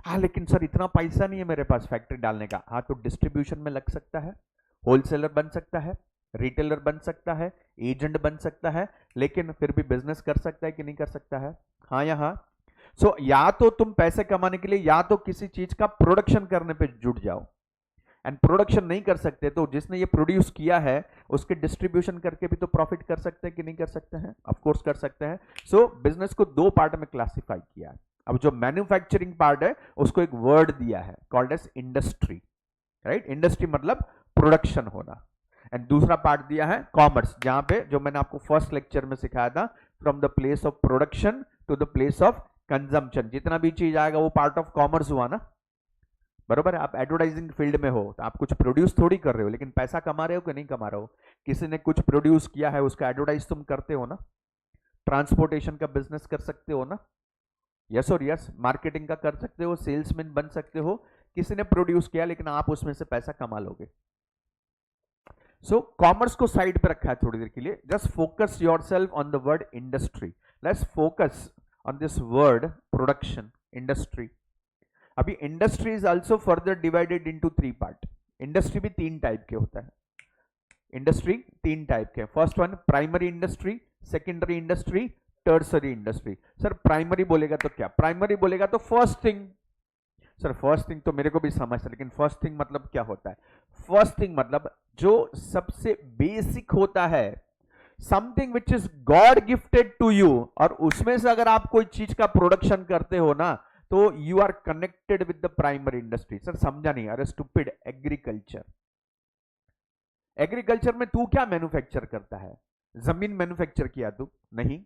हाँ लेकिन सर इतना पैसा नहीं है मेरे पास फैक्ट्री डालने का. हाँ तो डिस्ट्रीब्यूशन में लग सकता है, होलसेलर बन सकता है, रिटेलर बन सकता है, एजेंट बन सकता है, लेकिन फिर भी बिजनेस कर सकता है कि नहीं कर सकता है. हाँ या हाँ. सो या तो तुम पैसे कमाने के लिए या तो किसी चीज का प्रोडक्शन करने पे जुट जाओ, एंड प्रोडक्शन नहीं कर सकते तो जिसने ये प्रोड्यूस किया है उसके डिस्ट्रीब्यूशन करके भी तो प्रॉफिट कर सकते हैं कि नहीं कर सकते हैं. ऑफ कोर्स कर सकते हैं. सो बिजनेस को 2 पार्ट में क्लासिफाई किया है. अब जो मैन्युफैक्चरिंग पार्ट है उसको एक वर्ड दिया है called as industry. Right, industry मतलब प्रोडक्शन होना. एंड दूसरा पार्ट दिया है कॉमर्स, जहां पे जो मैंने आपको फर्स्ट लेक्चर में सिखाया था, from the place of production to the place of consumption. जितना भी चीज आएगा वो पार्ट ऑफ कॉमर्स हुआ ना. बरोबर है. आप एडवर्टाइजिंग फील्ड में हो तो आप कुछ प्रोड्यूस थोड़ी कर रहे हो, लेकिन पैसा कमा रहे हो कि नहीं कमा रहे हो. किसी ने कुछ प्रोड्यूस किया है उसका एडवर्टाइज तुम करते हो ना. ट्रांसपोर्टेशन का बिजनेस कर सकते हो ना. यस और यस. मार्केटिंग का कर सकते हो, सेल्समैन बन सकते हो. किसी ने प्रोड्यूस किया लेकिन आप उसमें से पैसा कमा लोगे. सो कॉमर्स को साइड पे रखा है थोड़ी देर के लिए. Just focus yourself on the word industry. Let's focus on this word production, industry. अभी industry is also further divided into 3 part. Industry भी 3 टाइप के होता है. इंडस्ट्री 3 टाइप के. First one primary industry, secondary industry, tertiary industry. Sir primary बोलेगा तो क्या? Primary बोलेगा तो first thing. Sir first thing तो मेरे को भी समझ है, लेकिन फर्स्ट थिंग मतलब क्या होता है? फर्स्ट थिंग मतलब जो सबसे बेसिक होता है, something which is God gifted to you, और उसमें से अगर आप कोई चीज का प्रोडक्शन करते हो ना तो you are connected with the primary industry. Sir समझा नहीं. अरे स्टूपिड. एग्रीकल्चर. एग्रीकल्चर में तू क्या मैन्युफैक्चर करता है? जमीन मैन्युफैक्चर किया तू? नहीं.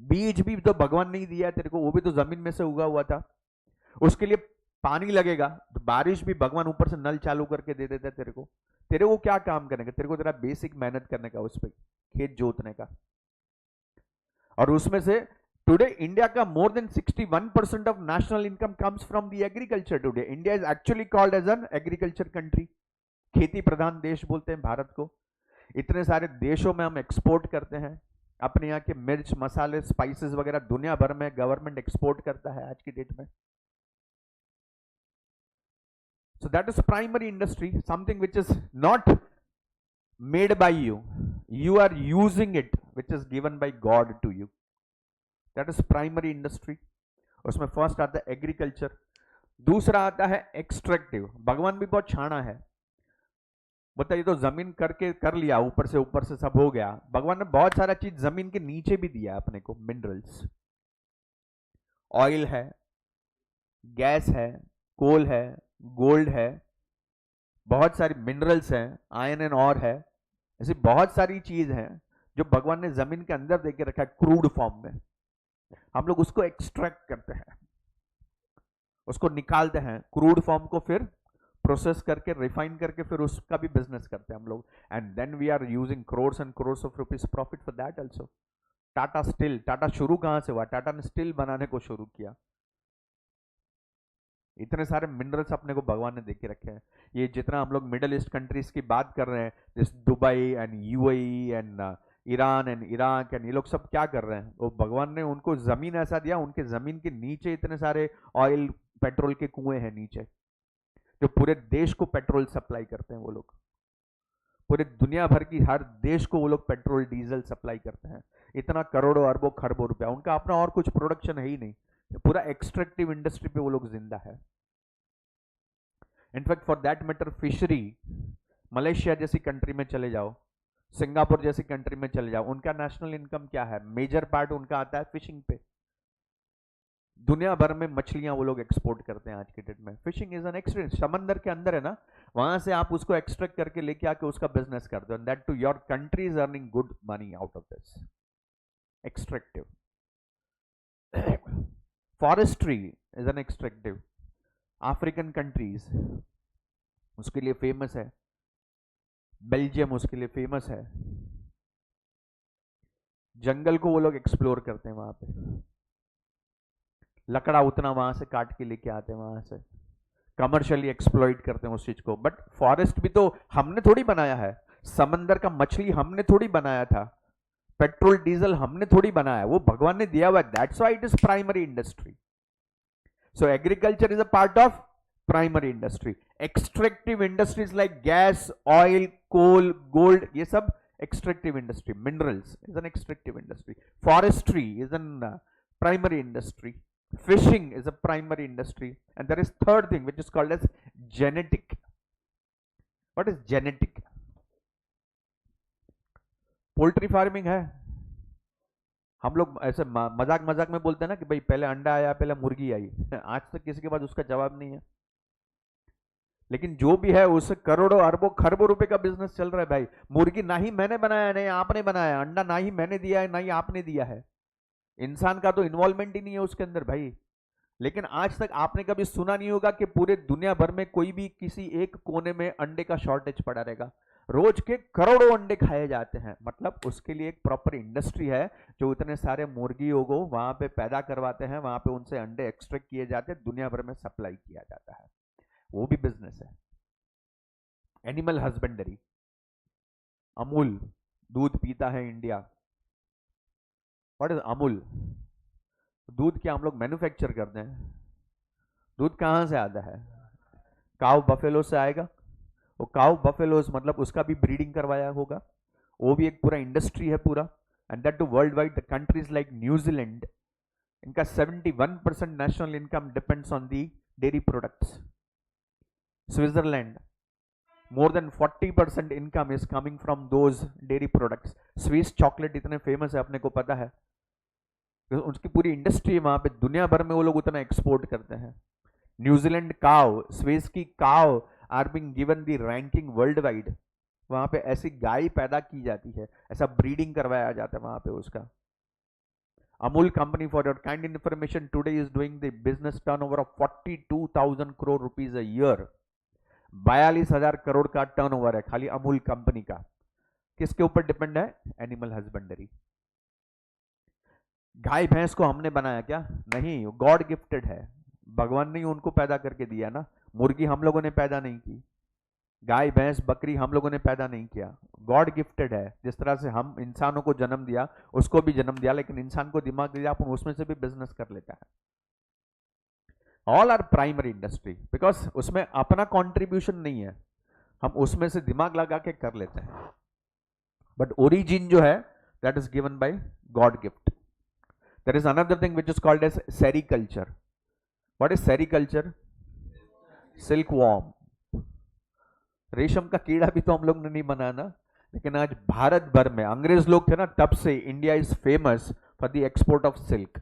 बीज भी तो भगवान नहीं दिया तेरे को, वो भी तो जमीन में से उगा हुआ था. उसके लिए पानी लगेगा तो बारिश भी भगवान ऊपर से नल चालू करके दे देता है तेरे को. तेरे को क्या काम करने का? तेरे को तेरा बेसिक मेहनत करने का, उस पर खेत जोतने का. और उसमें से टुडे इंडिया का more than 61% of national income comes from the agriculture. Today India is actually called as an agriculture country. खेती प्रधान देश बोलते हैं भारत को. इतने सारे देशों में हम एक्सपोर्ट करते हैं अपने यहाँ के मिर्च, मसाले, स्पाइसेस वगैरह दुनिया भर में गवर्नमेंट एक्सपोर्ट करता है आज की डेट में. So that is primary industry, something which is not made by you. You are using it, which is given by God to you. That is primary industry. उसमें फर्स्ट आता है agriculture. दूसरा आता है एक्सट्रैक्टिव. भगवान भी बहुत छाना है. बताइए तो जमीन करके कर लिया, ऊपर से सब हो गया. भगवान ने बहुत सारा चीज जमीन के नीचे भी दिया अपने को. मिनरल्स, ऑयल है, गैस है, कोल है, गोल्ड है, बहुत सारी मिनरल्स हैं, आयरन एंड ऑर है. ऐसी बहुत सारी चीज हैं जो भगवान ने जमीन के अंदर दे के रखा है क्रूड फॉर्म में, हम लोग उसको एक्सट्रैक्ट करते हैं, उसको निकालते हैं क्रूड फॉर्म को, फिर प्रोसेस करके रिफाइन करके फिर उसका भी बिजनेस करते हैं हम लोग, and then we are using crores and crores of rupees profit for that also. Tata steel, Tata शुरू कहां से हुआ? टाटा ने स्टील बनाने को शुरू किया। इतने सारे मिनरल्स अपने को भगवान ने दे के रखे हैं। ये जितना हम लोग मिडल ईस्ट कंट्रीज की बात कर रहे हैं, जिस Dubai and UAE and Iran and Iraq and ये लोग सब क्या कर रहे हैं? वो भगवान ने उनको जमीन ऐसा दिया, उनके जमीन के नीचे इतने सारे ऑयल पेट्रोल के कुएं हैं नीचे, जो पूरे देश को पेट्रोल सप्लाई करते हैं। वो लोग पूरे दुनिया भर की हर देश को वो लोग पेट्रोल डीजल सप्लाई करते हैं। इतना करोड़ों अरबों खरबों रुपया, उनका अपना और कुछ प्रोडक्शन है ही नहीं, पूरा एक्सट्रैक्टिव इंडस्ट्री पे वो लोग जिंदा है। In fact for that matter fishery, Malaysia जैसी कंट्री में चले जाओ, सिंगापुर जैसी कंट्री में चले जाओ, उनका नेशनल इनकम क्या है? मेजर पार्ट उनका आता है फिशिंग पे। दुनिया भर में मछलियां वो लोग एक्सपोर्ट करते हैं आज के डेट में। फिशिंग इज एन एक्सपीरियंस, समंदर के अंदर है ना, वहां से आप उसको एक्सट्रैक्ट करके लेके आके उसका बिजनेस करते हो, and that too your country is earning good money out of this extractive. Forestry is an extractive. African countries उसके लिए फेमस है, बेल्जियम उसके लिए फेमस है। जंगल को वो लोग एक्सप्लोर करते हैं, वहां पे लकड़ा उतना वहां से काट के लेके आते हैं, वहां से कमर्शियली एक्सप्लॉइट करते हैं उस चीज को। बट फॉरेस्ट भी तो हमने थोड़ी बनाया है, समंदर का मछली हमने थोड़ी बनाया था, पेट्रोल डीजल हमने थोड़ी बनाया, वो भगवान ने दिया हुआ है। That's why it is primary industry. So agriculture is a part of primary industry. Extractive industries like gas, oil, coal, gold, ये सब extractive industry. Minerals is an extractive industry. Forestry is an primary industry. Fishing is a primary industry. And there is third thing which is called as genetic. What is genetic? Poultry farming है। हम लोग ऐसे मजाक मजाक में बोलते हैं ना कि भाई पहले अंडा आया पहले मुर्गी आई। आज तक किसी के पास उसका जवाब नहीं है, लेकिन जो भी है उससे करोड़ों अरबों खरबों रुपए का बिजनेस चल रहा है भाई। मुर्गी ना ही मैंने बनाया नहीं आपने बनाया, अंडा ना ही मैंने दिया है ना ही आपने दिया है, इंसान का तो इन्वॉल्वमेंट ही नहीं है उसके अंदर भाई। लेकिन आज तक आपने कभी सुना नहीं होगा कि पूरे दुनिया भर में कोई भी किसी एक कोने में अंडे का शॉर्टेज पड़ा रहेगा। रोज के करोड़ों अंडे खाए जाते हैं, मतलब उसके लिए एक प्रॉपर इंडस्ट्री है जो इतने सारे मुर्गियों को वहां पे पैदा करवाते हैं, वहां पे उनसे अंडे एक्सट्रैक्ट किए जाते हैं, दुनिया भर में सप्लाई किया जाता है, वो भी बिजनेस है। एनिमल हस्बेंडरी, अमूल दूध पीता है इंडिया। What is Amul? दूध क्या हम लोग मैन्युफैक्चर करते हैं? दूध कहां से आता है? काउ बफेलो से आएगा। वो काउ बफेलोज मतलब उसका भी ब्रीडिंग करवाया होगा, वो भी एक पूरा इंडस्ट्री है पूरा। And that too world wide, the countries like New Zealand, इनका 71% national income depends on the dairy products. Switzerland, more than 40% income is coming from those dairy products. Swiss chocolate इतने फेमस है अपने को पता है, उसकी पूरी इंडस्ट्री वहां पे, दुनिया भर में वो लोग उतना एक्सपोर्ट करते हैं। न्यूजीलैंड काव, स्विस की cow are being given the ranking world wide. वहां पे ऐसी गाय पैदा की जाती है, ऐसा ब्रीडिंग करवाया जाता है वहां पे उसका। Amul company, for your kind information, today is doing the business turnover of 42,000 crore rupees a year. 42,000 crore का टर्नओवर है खाली अमूल कंपनी का। किसके ऊपर डिपेंड है? Animal husbandry. गाय भैंस को हमने बनाया क्या? नहीं, गॉड गिफ्टेड है, भगवान ने उनको पैदा करके दिया ना। मुर्गी हम लोगों ने पैदा नहीं की, गाय भैंस बकरी हम लोगों ने पैदा नहीं किया, गॉड गिफ्टेड है। जिस तरह से हम इंसानों को जन्म दिया, उसको भी जन्म दिया, लेकिन इंसान को दिमाग दिया, अपन उसमें से भी बिजनेस कर लेता है। All are primary industry, because उसमें अपना कॉन्ट्रीब्यूशन नहीं है, हम उसमें से दिमाग लगा के कर लेते हैं। बट ओरिजिन जो है that is given by God gift. There is another thing which is called as sericulture. What is sericulture? Silk worm, रेशम का कीड़ा भी तो हम लोग ने नहीं बनाया ना। लेकिन आज भारत भर में अंग्रेज लोग थे ना, तब से India is famous for the export of silk.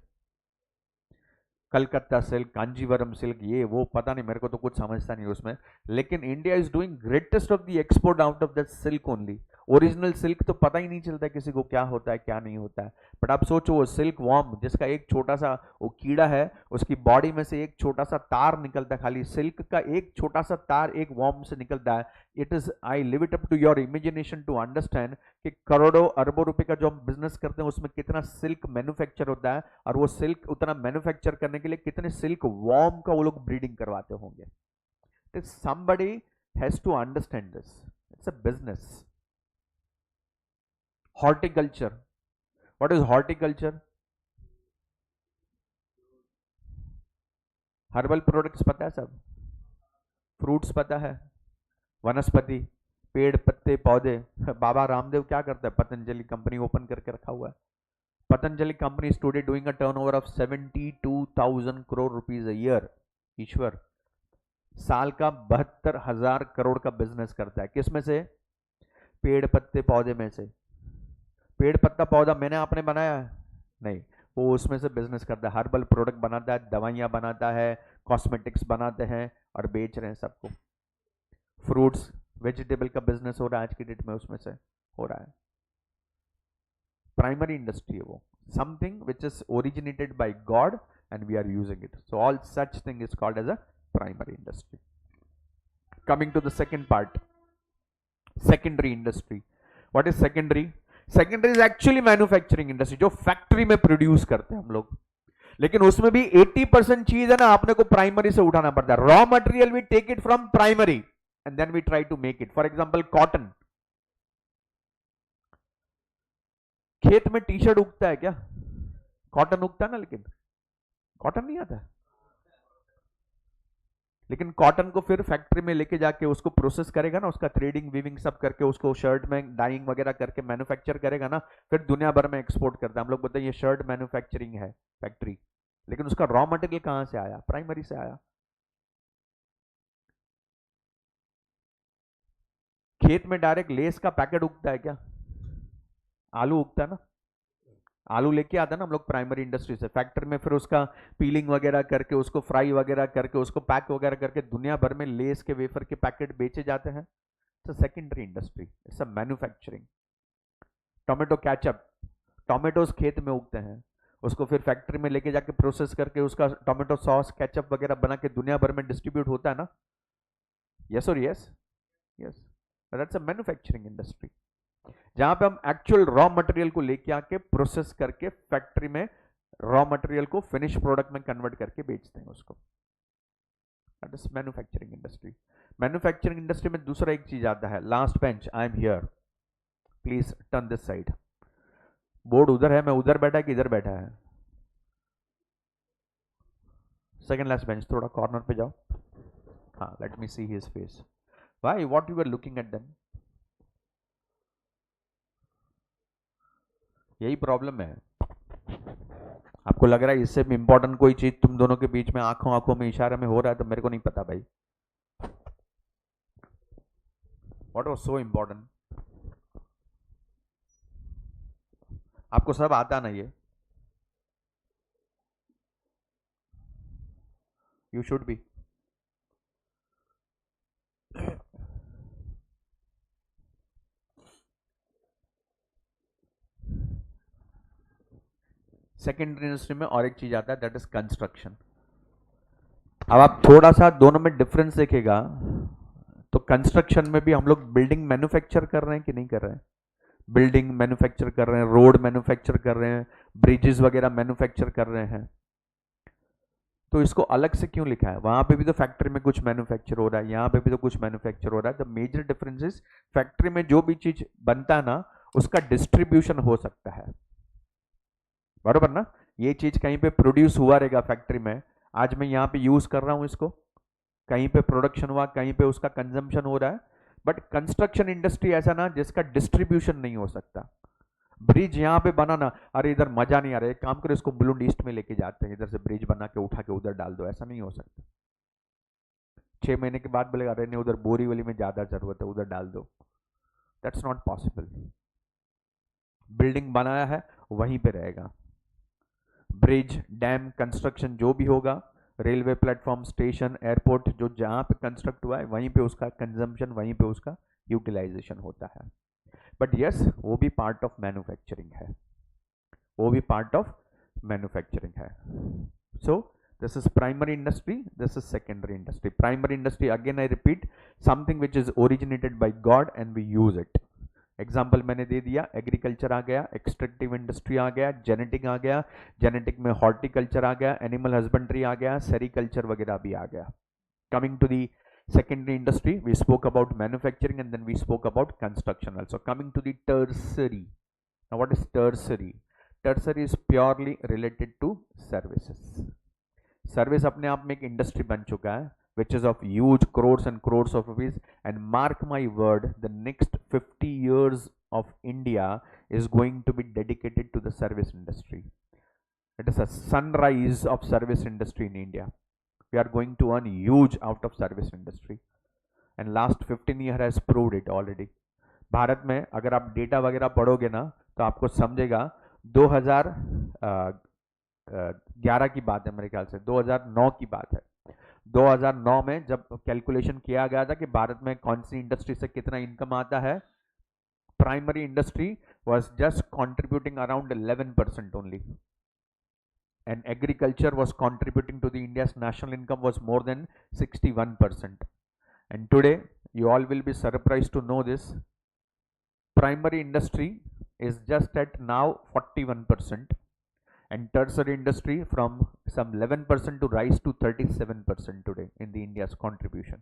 Calcutta silk, Kanjivaram silk, ये वो पता नहीं, मेरे को तो कुछ समझता नहीं उसमें, लेकिन India is doing greatest of the export out of that silk only. Original silk तो पता ही नहीं चलता किसी को क्या होता है क्या नहीं होता है। बट आप सोचो वो सिल्क वॉर्म जिसका एक छोटा सा वो कीड़ा है, उसकी बॉडी में से एक छोटा सा तार निकलता है, खाली सिल्क का एक छोटा सा तार एक वॉर्म से निकलता है। It is, I leave it up to your imagination to understand कि करोड़ों अरबों रुपए का जो हम बिजनेस करते हैं उसमें कितना सिल्क मैन्युफैक्चर होता है, और वो सिल्क उतना मैन्युफैक्चर करने के लिए कितने सिल्क वॉर्म का वो लोग ब्रीडिंग करवाते होंगे। somebody has to understand this. It's a business. Horticulture. What is horticulture? Herbal products पता है सब, फ्रूट्स पता है, वनस्पति, पेड़ पत्ते पौधे। बाबा रामदेव क्या करता है, पतंजलि कंपनी ओपन करके रखा हुआ है। Patanjali company is today doing a turnover of 72,000 crore rupees a year. ईश्वर साल का 72,000 करोड़ का बिजनेस करता है। किस में से? पेड़ पत्ते पौधे में से। पेड़ पत्ता पौधा मैंने आपने बनाया है? नहीं, वो उसमें से बिजनेस करता है, हर्बल प्रोडक्ट बनाता है, दवाइयां बनाता है, कॉस्मेटिक्स बनाते हैं और बेच रहे हैं सबको। फ्रूट्स वेजिटेबल का बिजनेस हो रहा है आज की डेट में, उसमें से हो रहा है। प्राइमरी इंडस्ट्री है वो, something which is originated by God and we are using it, so all such thing is called as a primary industry. Coming to the second part, secondary industry. What is secondary? Secondary is actually manufacturing industry, जो factory में produce करते हैं हम लोग, लेकिन उसमें भी 80% चीज है ना अपने को प्राइमरी से उठाना पड़ता है। Raw material we take it from primary and then we try to make it. For example cotton, खेत में टी शर्ट उगता है क्या? कॉटन उगता है ना, लेकिन कॉटन नहीं आता है। लेकिन कॉटन को फिर फैक्ट्री में लेके जाके उसको प्रोसेस करेगा ना, उसका थ्रेडिंग वीविंग सब करके उसको शर्ट में डाइंग वगैरह करके मैन्युफैक्चर करेगा ना, फिर दुनिया भर में एक्सपोर्ट करता है। हम लोग बोलते हैं ये शर्ट मैन्युफैक्चरिंग है फैक्ट्री, लेकिन उसका रॉ मटेरियल कहां से आया? प्राइमरी से आया। खेत में डायरेक्ट लेस का पैकेट उगता है क्या? आलू उगता है ना, आलू लेके आता है ना हम लोग प्राइमरी इंडस्ट्री से, फैक्ट्री में फिर उसका पीलिंग वगैरह करके उसको फ्राई वगैरह करके उसको पैक वगैरह करके दुनिया भर में लेस के वेफर के पैकेट बेचे जाते हैं। It's a secondary industry, it's a manufacturing. Tomato ketchup, tomatoes खेत में उगते हैं, उसको फिर फैक्ट्री में लेके जाके प्रोसेस करके उसका टोमेटो सॉस केचप वगैरह बना के दुनिया भर में डिस्ट्रीब्यूट होता है ना। यस और yes, yes, that's a manufacturing industry, जहां पे हम एक्चुअल रॉ मटेरियल को लेके आके प्रोसेस करके फैक्ट्री में रॉ मटेरियल को फिनिश प्रोडक्ट में कन्वर्ट करके बेचते हैं उसको। That is manufacturing industry. Manufacturing industry में दूसरा एक चीज आता है, last bench, I am here, please turn this side. Board उधर है, मैं उधर बैठा है कि इधर बैठा है? सेकेंड लास्ट बेंच, थोड़ा कॉर्नर पे जाओ। हाँ, let me see his face. Why, what you are looking at them? यही प्रॉब्लम है, आपको लग रहा है इससे भी इंपॉर्टेंट कोई चीज तुम दोनों के बीच में आंखों आंखों में इशारे में हो रहा है, तो मेरे को नहीं पता भाई। What was so important? आपको सब आता ना ये? You should be. Secondary industry में और एक चीज आता है, दैट इज कंस्ट्रक्शन। अब आप थोड़ा सा दोनों में डिफरेंस देखेगा तो कंस्ट्रक्शन में भी हम लोग बिल्डिंग मैन्युफैक्चर कर रहे हैं कि नहीं कर रहे हैं? बिल्डिंग मैन्युफैक्चर कर रहे हैं, रोड मैन्युफैक्चर कर रहे हैं, ब्रिजेस वगैरह मैन्युफैक्चर कर रहे हैं। तो इसको अलग से क्यों लिखा है? वहां पे भी तो फैक्ट्री में कुछ मैन्युफैक्चर हो रहा है, यहाँ पे भी तो कुछ मैन्युफैक्चर हो रहा है। The major difference is factory में जो भी चीज बनता है ना उसका डिस्ट्रीब्यूशन हो सकता है, बराबर ना? ये चीज कहीं पे प्रोड्यूस हुआ रहेगा फैक्ट्री में, आज मैं यहाँ पे यूज कर रहा हूँ इसको, कहीं पे प्रोडक्शन हुआ, कहीं पे उसका कंजम्पशन हो रहा है। बट कंस्ट्रक्शन इंडस्ट्री ऐसा ना जिसका डिस्ट्रीब्यूशन नहीं हो सकता। ब्रिज यहाँ पे बना ना, अरे इधर मजा नहीं आ रहा है, काम करो इसको ब्लू ईस्ट में लेके जाते हैं, इधर से ब्रिज बना के उठा के उधर डाल दो, ऐसा नहीं हो सकता। 6 महीने के बाद बोलेगा अरे नहीं उधर बोरीवली में ज्यादा जरूरत है उधर डाल दो, दैट्स नॉट पॉसिबल। बिल्डिंग बनाया है वहीं पे रहेगा, ब्रिज डैम कंस्ट्रक्शन जो भी होगा, रेलवे प्लेटफॉर्म स्टेशन एयरपोर्ट जो जहां पे कंस्ट्रक्ट हुआ है वहीं पे उसका कंजम्पशन, वहीं पे उसका यूटिलाइजेशन होता है। बट यस वो भी पार्ट ऑफ मैन्युफैक्चरिंग है, वो भी पार्ट ऑफ मैन्युफैक्चरिंग है. सो this is primary industry, this is secondary industry. Primary industry, again I repeat, something which is originated by God and we use it. Example मैंने दे दिया, agriculture आ गया, extractive industry आ गया, genetic आ गया, genetic में horticulture आ गया, animal husbandry आ गया, sericulture वगैरह भी आ गया. Coming to the secondary industry, we spoke about manufacturing and then we spoke about construction also. Coming to the tertiary. Now what is tertiary? Tertiary is purely related to services. Service अपने आप में एक industry बन चुका है which is of huge crores and crores of rupees, and mark my word, the next 50 years of India is going to be dedicated to the service industry. It is a sunrise of service industry in India. We are going to earn huge out of service industry and last 15 year has proved it already. Bharat में अगर आप data वगैरह पढ़ोगे ना तो आपको समझेगा 2011 की बात है, मेरे ख्याल से 2009 की बात है. 2009 में जब कैलकुलेशन किया गया था कि भारत में कौन सी इंडस्ट्री से कितना इनकम आता है, primary industry was just contributing around 11% only, and agriculture was contributing to the India's national income was more than 61%. And today you all will be surprised to know this, primary industry is just at now 41% and tertiary industry from some 11% to rise to 37% today in the India's contribution.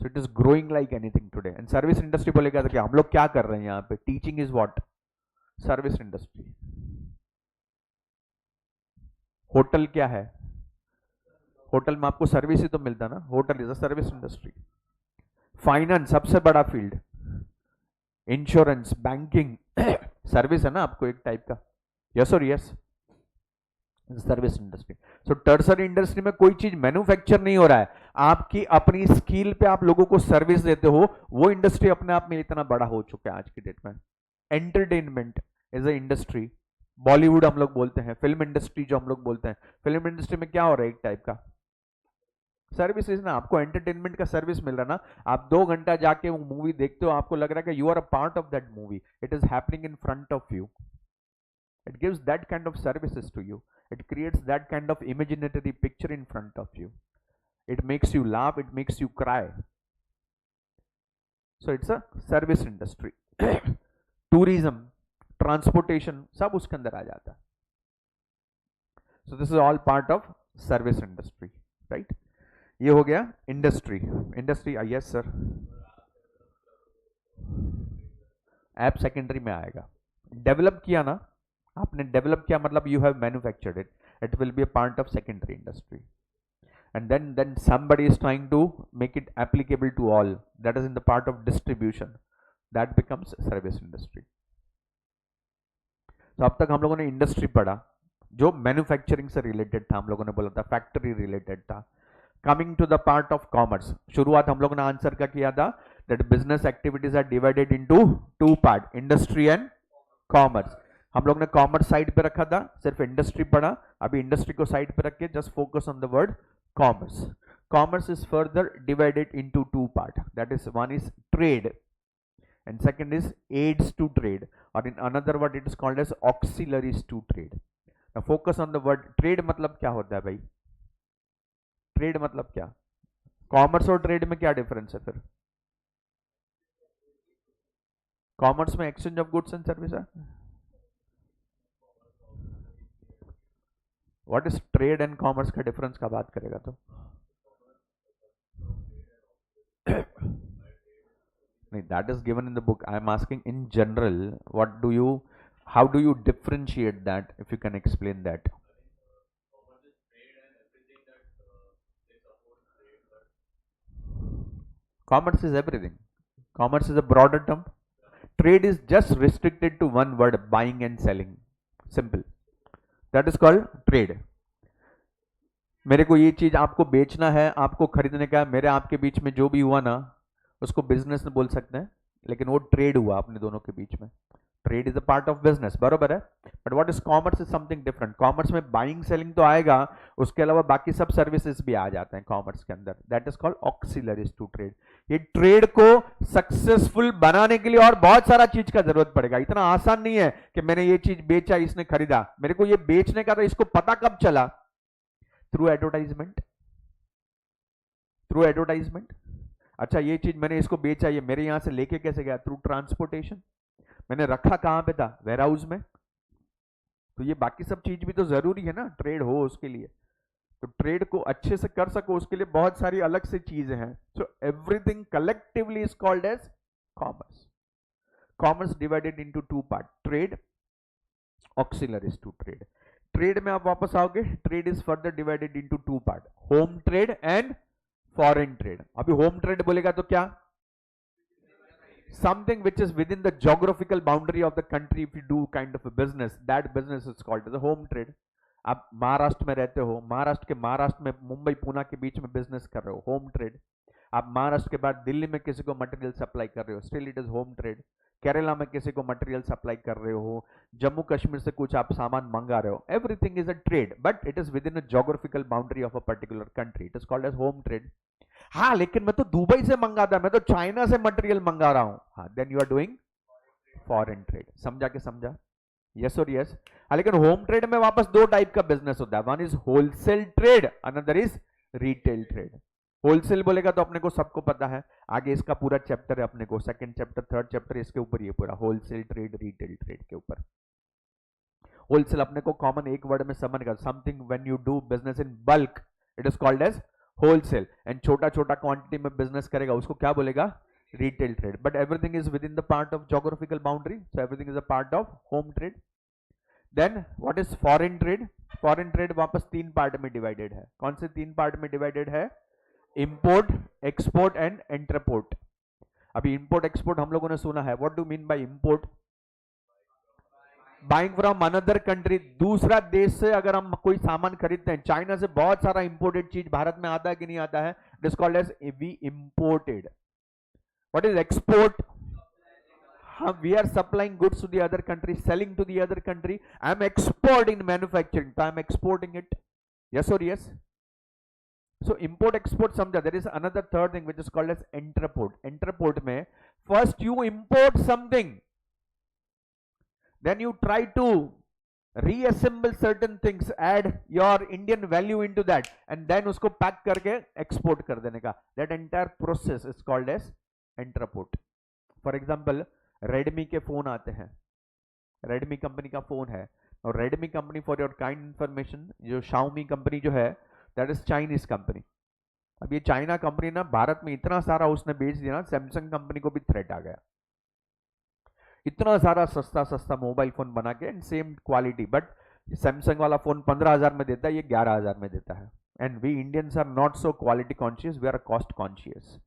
So it is growing like anything today. And service industry बोलेगा तो क्या हम लोग क्या कर रहे हैं यहाँ पे? Teaching is what? Service industry. Hotel क्या है? होटल में आपको सर्विस ही तो मिलता ना, hotel is a service industry. Finance सबसे बड़ा फील्ड, इंश्योरेंस, बैंकिंग सर्विस है ना आपको एक टाइप का. यस और यस, सर्विस इंडस्ट्री. सो टर्सरी इंडस्ट्री में कोई चीज मैन्युफैक्चर नहीं हो रहा है, आपकी अपनी स्किल पे आप लोगों को सर्विस देते हो, वो इंडस्ट्री अपने आप में इतना बड़ा हो चुका है आज की डेट में. Entertainment is a industry, Bollywood हम लोग बोलते हैं, फिल्म इंडस्ट्री जो हम लोग बोलते हैं, फिल्म इंडस्ट्री में क्या हो रहा है? एक टाइप का सर्विसेज ना, आपको एंटरटेनमेंट का सर्विस मिल रहा है ना. आप 2 घंटा जाके वो मूवी देखते हो, आपको लग रहा है कि you are a part of that movie, it is happening in front of you. It gives that kind of services to you, it creates that kind of imaginary picture in front of you, it makes you laugh, it makes you cry. So it's a service industry. Tourism, transportation सब उसके अंदर आ जाता है. So this is all part of service industry, right. ये हो गया industry. Industry yes sir, app secondary में आएगा. डेवलप किया ना आपने, डेवलप किया मतलब you have manufactured it, it will be a part of secondary industry. and then somebody is trying to make it applicable to all, that is in the part of distribution, that becomes service industry. तो अब तक हम लोगों ने industry पढ़ा जो manufacturing से related था, हम लोगों ने बोला था फैक्ट्री रिलेटेड था. Coming to the part of commerce, शुरुआत हम लोगों ने आंसर का किया था that business activities are divided into 2 part, industry and commerce. हम लोग ने कॉमर्स साइड पे रखा था, सिर्फ इंडस्ट्री पढ़ा. अभी इंडस्ट्री को साइड पे रख के just focus on the word commerce. Commerce is further divided into 2 part, that is one is trade and second is aids to trade, or in another word it is called as auxiliaries to trade. Now focus on the word trade. मतलब क्या होता है भाई? Trade मतलब क्या? Commerce और trade में क्या डिफरेंस है फिर? कॉमर्स में exchange of goods and service है. What is trade and commerce का डिफरेंस का बात करेगा तो? That is given in the book. I am asking in general, how do you differentiate that, if you can explain that? Commerce is everything. Commerce is a broader term. Trade is just restricted to one word, buying and selling. Simple. That is called trade. मेरे को ये चीज आपको बेचना है, आपको खरीदने का, मेरे आपके बीच में जो भी हुआ ना उसको बिजनेस बोल सकते हैं, लेकिन वो ट्रेड हुआ अपने दोनों के बीच में. Trade is a part of business, बरोबर है. But what is commerce is something different. Commerce में बाइंग सेलिंग तो आएगा, उसके अलावा बाकी सब सर्विसेज भी आ जाते हैं कॉमर्स के अंदर. That is called auxiliaries to trade. ये ट्रेड को सक्सेसफुल बनाने के लिए और बहुत सारा चीज का जरूरत पड़ेगा. इतना आसान नहीं है कि मैंने ये चीज बेचा, इसने खरीदा. मेरे को ये बेचने का था, इसको पता कब चला? Through advertisement. Through advertisement. अच्छा, ये चीज मैंने इसको बेचा, ये मेरे यहां से लेके कैसे गया? Through transportation. मैंने रखा कहां पे था? वेयर हाउस में. तो ये बाकी सब चीज भी तो जरूरी है ना, ट्रेड हो उसके लिए. तो ट्रेड को अच्छे से कर सको उसके लिए बहुत सारी अलग से चीजें हैं. So everything collectively is called as commerce. Commerce divided into two part, trade, auxiliaries to trade. Trade में आप वापस आओगे, trade is further divided into two part, home trade and foreign trade. अभी होम ट्रेड बोलेगा तो क्या? something which is within the geographical boundary of the country. If you do kind of a business, that business is called as a home trade. आप महाराष्ट्र में रहते हो, महाराष्ट्र में मुंबई पूना के बीच में बिजनेस कर रहे हो, होम ट्रेड. आप महाराष्ट्र के बाद दिल्ली में किसी को मटेरियल सप्लाई कर रहे हो, still it is home trade. Kerala में किसी को मटेरियल सप्लाई कर रहे हो, जम्मू कश्मीर से कुछ आप सामान मंगा रहे हो, everything is a trade, but it is with in a geographical boundary of a particular country. It is called age home trade. हाँ, लेकिन मैं तो दुबई से मंगाता, मैं तो चाइना से मटेरियल मंगा रहा हूं. हाँ, then you are doing foreign trade. समझा के समझा? यस और यस. हाँ, लेकिन होम ट्रेड में वापस दो टाइप का बिजनेस होता है. One is wholesale trade, another is retail trade. Wholesale बोलेगा तो अपने को सबको पता है, आगे इसका पूरा चैप्टर है अपने को, सेकंड चैप्टर, थर्ड चैप्टर, इसके ऊपर ये पूरा होलसेल ट्रेड, रिटेल ट्रेड के ऊपर. होलसेल अपने को कॉमन एक वर्ड में समझ कर, something when you do business in bulk, it is called as wholesale. And छोटा छोटा क्वांटिटी में बिजनेस करेगा उसको क्या बोलेगा? Retail trade. But everything is within the part of geographical boundary, so everything is a part of home trade. Then what is foreign trade? Foreign trade वापस तीन part में डिवाइडेड है. कौन से तीन पार्ट में डिवाइडेड है? Import, export and entrepot. अभी इंपोर्ट एक्सपोर्ट हम लोगों ने सुना है. What do mean by import? Buying from another country. दूसरा देश से अगर हम कोई सामान खरीदते हैं, चाइना से बहुत सारा इंपोर्टेड चीज भारत में आता है कि नहीं आता है? It is called as we imported. What is export? we are supplying goods to the other country, selling to the other country. I am exporting manufacturing, so I am exporting it. Yes or yes? So import export समझा. There is another third thing which is called as entreport. Entreport में first you import something, then you try to reassemble certain things, add your Indian value into that, and then उसको pack करके export कर देने का. That entire process is called as entreport. For example, Redmi के phone आते हैं, Redmi company का phone है, और Redmi company, for your kind information, जो शाओमी कंपनी जो है दैट इज चाइनीज कंपनी. अब ये चाइना कंपनी ना भारत में इतना सारा उसने बेच दिया ना, सैमसंग कंपनी को भी थ्रेट आ गया. इतना सारा सस्ता सस्ता मोबाइल फोन बना के and same quality, but Samsung वाला फोन 15,000 में देता है, ये 11,000 में देता है. And we Indians are not so quality conscious, we are cost conscious.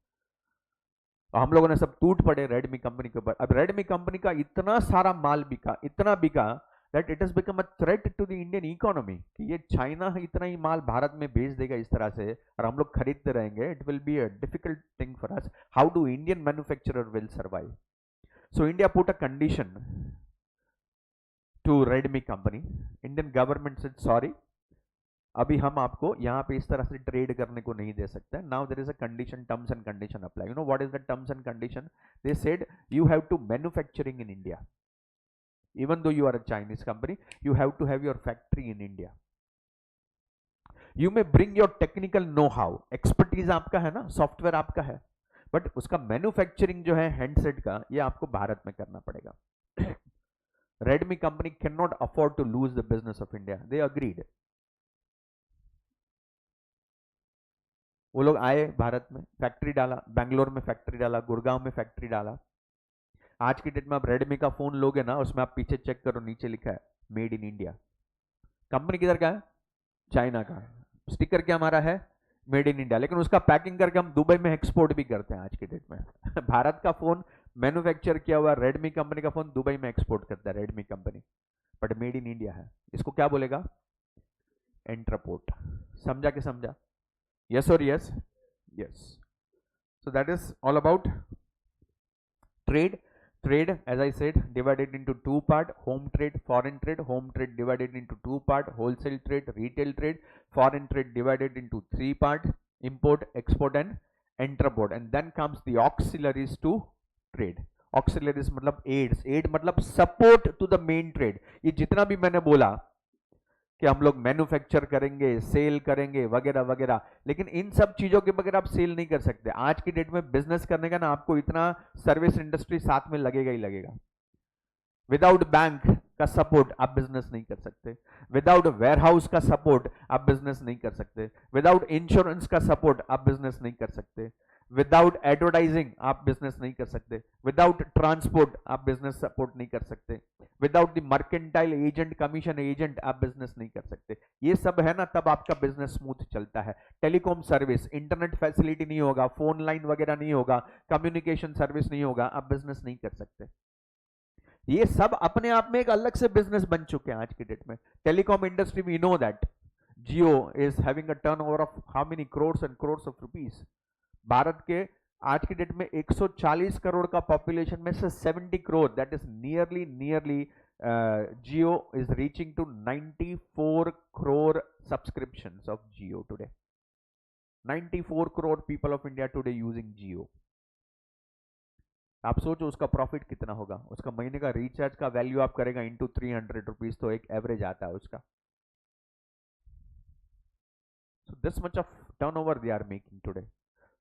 हम लोगों ने सब टूट पड़े रेडमी कंपनी के ऊपर. अब रेडमी कंपनी का इतना सारा माल बिका, इतना बिका, that it has become a threat to the Indian economy, कि ये चाइना इतना ही माल भारत में भेज देगा इस तरह से, और हम लोग खरीदते रहेंगे. It will be a difficult thing for us. How do Indian manufacturer will survive? So India put a condition to Redmi company. Indian government said sorry, अभी हम आपको यहाँ पे इस तरह से ट्रेड करने को नहीं दे सकते. Now there is a condition, terms and condition apply. You know what is the terms and condition? They said you have to manufacturing in India, even though you are a Chinese company, you have to have your factory in India. You may bring your technical know how, expertise आपका है ना, software आपका है, but उसका manufacturing जो है handset का, ये आपको भारत में करना पड़ेगा. Redmi company can not afford to lose the business of India. They agreed. वो लोग आए भारत में, फैक्ट्री डाला, बैंगलोर में फैक्ट्री डाला, गुड़गांव में फैक्ट्री डाला. आज की डेट में आप रेडमी का फोन लोगे ना, उसमें आप पीछे चेक करो, नीचे लिखा है मेड इन इंडिया. कंपनी किधर का है? चाइना का. स्टिकर क्या हमारा है? Made in India. लेकिन उसका पैकिंग करके हम दुबई में एक्सपोर्ट भी करते हैं आज की डेट में. भारत का फोन मैन्युफैक्चर किया हुआ रेडमी कंपनी का फोन दुबई में एक्सपोर्ट करता है Redmi company, but made in India है. इसको क्या बोलेगा? एंटरपोर्ट. समझा कि समझा? Yes or yes? Yes. So that is all about trade. Trade, as I said, divided into two part: home trade, foreign trade. Home trade divided into two part: wholesale trade, retail trade. Foreign trade divided into three part: import, export and entreport. And then comes the auxiliaries to trade. Auxiliaries मतलब aids, aid मतलब support to the main trade. ये जितना भी मैंने बोला कि हम लोग मैन्युफैक्चर करेंगे, सेल करेंगे वगैरह वगैरह, लेकिन इन सब चीजों के बगैर आप सेल नहीं कर सकते। आज की डेट में बिजनेस करने का ना आपको इतना सर्विस इंडस्ट्री साथ में लगेगा ही लगेगा। विदाउट बैंक का सपोर्ट आप बिजनेस नहीं कर सकते, विदाउट वेयरहाउस का सपोर्ट आप बिजनेस नहीं कर सकते, विदाउट इंश्योरेंस का सपोर्ट आप बिजनेस नहीं कर सकते, विदाउट एडवर्टाइजिंग आप बिजनेस नहीं कर सकते, विदाउट ट्रांसपोर्ट आप बिजनेस सपोर्ट नहीं कर सकते, without the mercantile agent, commission agent आप बिजनेस नहीं कर सकते। ये सब है ना, तब आपका बिजनेस स्मूथ चलता है। टेलीकॉम सर्विस, इंटरनेट फैसिलिटी नहीं होगा, फोन लाइन वगैरह नहीं होगा, कम्युनिकेशन सर्विस नहीं होगा, आप बिजनेस नहीं कर सकते। ये सब अपने आप में एक अलग से बिजनेस बन चुके हैं आज की डेट में। Telecom industry, we know that Jio is having a turnover of how many crores and crores of rupees. Bharat के आज की डेट में 140 करोड़ का पॉपुलेशन में से 70 crore, that is nearly Jio is reaching to 94 crore subscriptions of Jio today. 94 crore people of India today using Jio. आप सोचो उसका प्रॉफिट कितना होगा, उसका महीने का रिचार्ज का वैल्यू आप करेगा इंटू 300 रुपीज, तो एक एवरेज आता है उसका। So this much of turnover they are making today.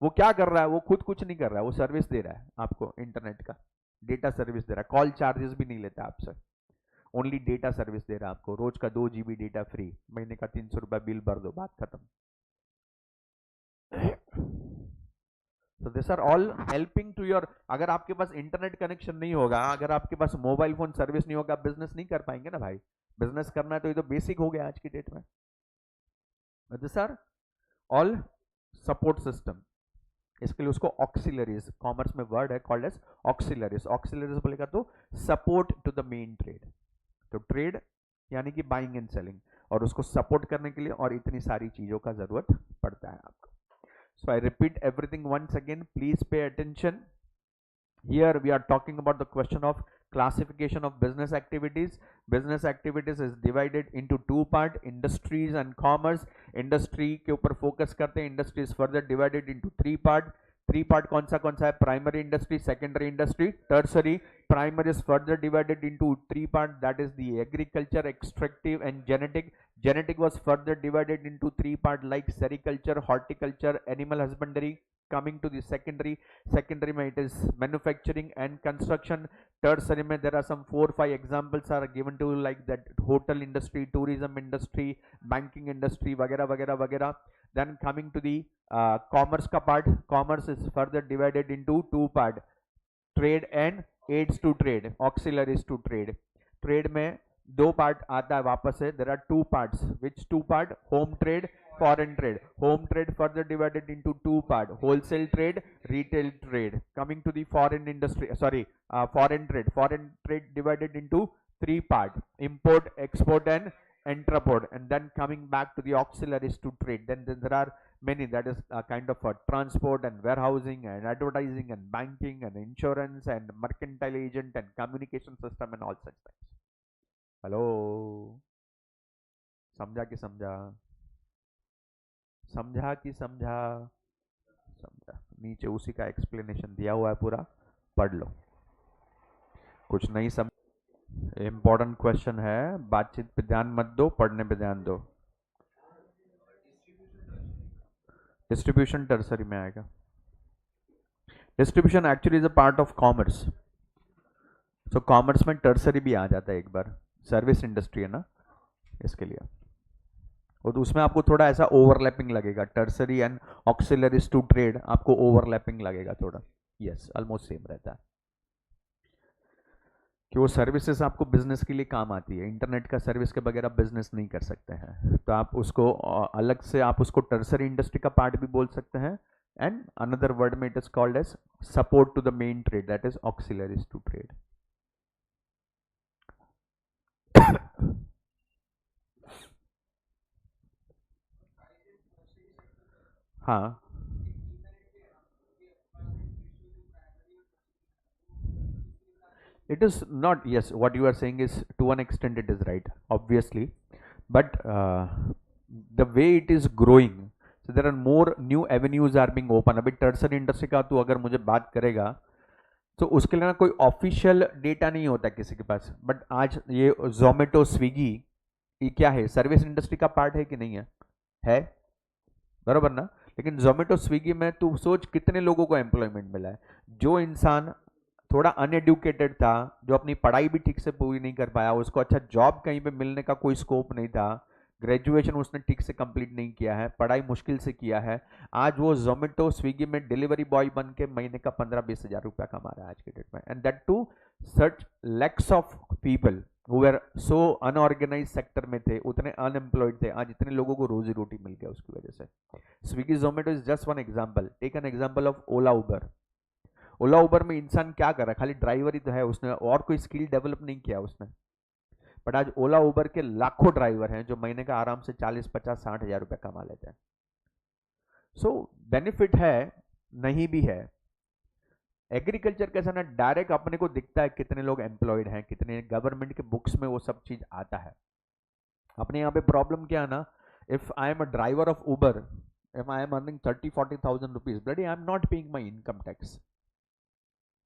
वो क्या कर रहा है, वो खुद कुछ नहीं कर रहा है, वो सर्विस दे रहा है आपको, इंटरनेट का डेटा सर्विस दे रहा है। कॉल चार्जेस भी नहीं लेता आपसे, ओनली डेटा सर्विस दे रहा है आपको। रोज का 2 GB डेटा फ्री, महीने का 300 रुपया बिल भर दो, बात खत्म। So these are all helping to your, अगर आपके पास इंटरनेट कनेक्शन नहीं होगा, अगर आपके पास मोबाइल फोन सर्विस नहीं होगा, बिजनेस नहीं कर पाएंगे ना भाई। बिजनेस करना है तो ये तो बेसिक हो गया आज की डेट में। This are all support system. इसके लिए उसको ऑक्सिलरीज, कॉमर्स में वर्ड है कॉल्ड एज ऑक्सिलरीज। ऑक्सिलरीज बोलेगा तो support to the main trade. तो ट्रेड यानी कि बाइंग एंड सेलिंग, और उसको सपोर्ट करने के लिए और इतनी सारी चीजों का जरूरत पड़ता है आपको। So I repeat everything once again, please pay attention. Here we are talking about the question of classification of business activities. Business activities is divided into two part: industries and commerce. Industry के ऊपर focus करते हैं, industry is further divided into three part. Three part कौन सा है? Primary industry, secondary industry, tertiary. Primary is further divided into three part, that is the agriculture, extractive and genetic. Genetic was further divided into three part like sericulture, horticulture, animal husbandry. Coming to the secondary, secondary mein it is manufacturing and construction. Tertiary mein there are some 4-5 examples are given to you like that: hotel industry, tourism industry, banking industry वगैरह वगैरह वगैरह. Then coming to the commerce का part, commerce is further divided into two part: trade and aids to trade, auxiliaries to trade. Trade में दो part आता है वापस से, there are two parts. Which two part? Home trade, foreign trade. Home trade further divided into two part: wholesale trade, retail trade. Coming to the foreign industry, foreign trade. Foreign trade divided into three part: import, export and entreport. And then coming back to the auxiliaries to trade, then there are many, that is kind of transport and warehousing and advertising and banking and insurance and mercantile agent and communication system and all such things. Hello, समझा कि समझा? समझा कि समझा? समझा। नीचे उसी का एक्सप्लेनेशन दिया हुआ है पूरा, पढ़ लो। कुछ नहीं समझ, इंपॉर्टेंट क्वेश्चन है, बातचीत पे ध्यान मत दो, पढ़ने पे ध्यान दो। डिस्ट्रीब्यूशन टर्सरी में आएगा। Distribution actually is a part of commerce. So commerce में टर्सरी भी आ जाता है एक बार, सर्विस इंडस्ट्री है ना इसके लिए, और तो उसमें आपको थोड़ा ऐसा ओवरलैपिंग लगेगा। Tertiary and auxiliaries to trade आपको ओवरलैपिंग लगेगा थोड़ा, यस ऑलमोस्ट सेम रहता है, कि वो सर्विसेज आपको बिजनेस के लिए काम आती है। इंटरनेट का सर्विस के बगैर आप बिजनेस नहीं कर सकते हैं, तो आप उसको अलग से, आप उसको टर्सरी इंडस्ट्री का पार्ट भी बोल सकते हैं। एंड अनदर वर्ड में it is called as support to the main trade, that is auxiliaries to trade. हाँ, It is not, yes, what you are saying is to an extent it is right, obviously, but the way it is growing, so there are more new avenues are being open. अभी tertiary industry का तो अगर मुझे बात करेगा तो उसके लिए ना कोई ऑफिशियल डेटा नहीं होता किसी के पास, बट आज ये जोमेटो स्विगी ये क्या है, सर्विस इंडस्ट्री का पार्ट है कि नहीं है बरोबर ना। लेकिन जोमेटो स्विगी में तू सोच कितने लोगों को एम्प्लॉयमेंट मिला है। जो इंसान थोड़ा अनएडुकेटेड था, जो अपनी पढ़ाई भी ठीक से पूरी नहीं कर पाया, उसको अच्छा जॉब कहीं पे मिलने का कोई स्कोप नहीं था, ग्रेजुएशन उसने ठीक से कंप्लीट नहीं किया है, पढ़ाई मुश्किल से किया है, आज वो जोमेटो स्विगी में डिलीवरी बॉय बन के महीने का 15-20 हज़ार रुपया कमा रहा है आज के डेट में। And that too such lakhs of people who were so unorganise sector में थे, उतने अनएम्प्लॉयड थे, आज इतने लोगों को रोजी रोटी मिल गया उसकी वजह से। Swiggy Zomato is just one example. Take an example of Ola Uber. Ola Uber में इंसान क्या कर रहा है, खाली ड्राइवर ही तो है, उसने और कोई स्किल डेवलप नहीं किया उसने। बट आज ओला उबर के लाखों ड्राइवर हैं जो महीने का आराम से 40-50-60 हज़ार रुपये कमा लेते हैं। सो बेनिफिट है, नहीं भी है। एग्रीकल्चर कैसा ना, डायरेक्ट अपने को दिखता है कितने लोग एम्प्लॉयड हैं, कितने, गवर्नमेंट के बुक्स में वो सब चीज आता है। अपने यहाँ पे प्रॉब्लम क्या है ना, if I am a driver of Uber, if I am earning 30-40,000 rupees, bloody I am not paying my income tax,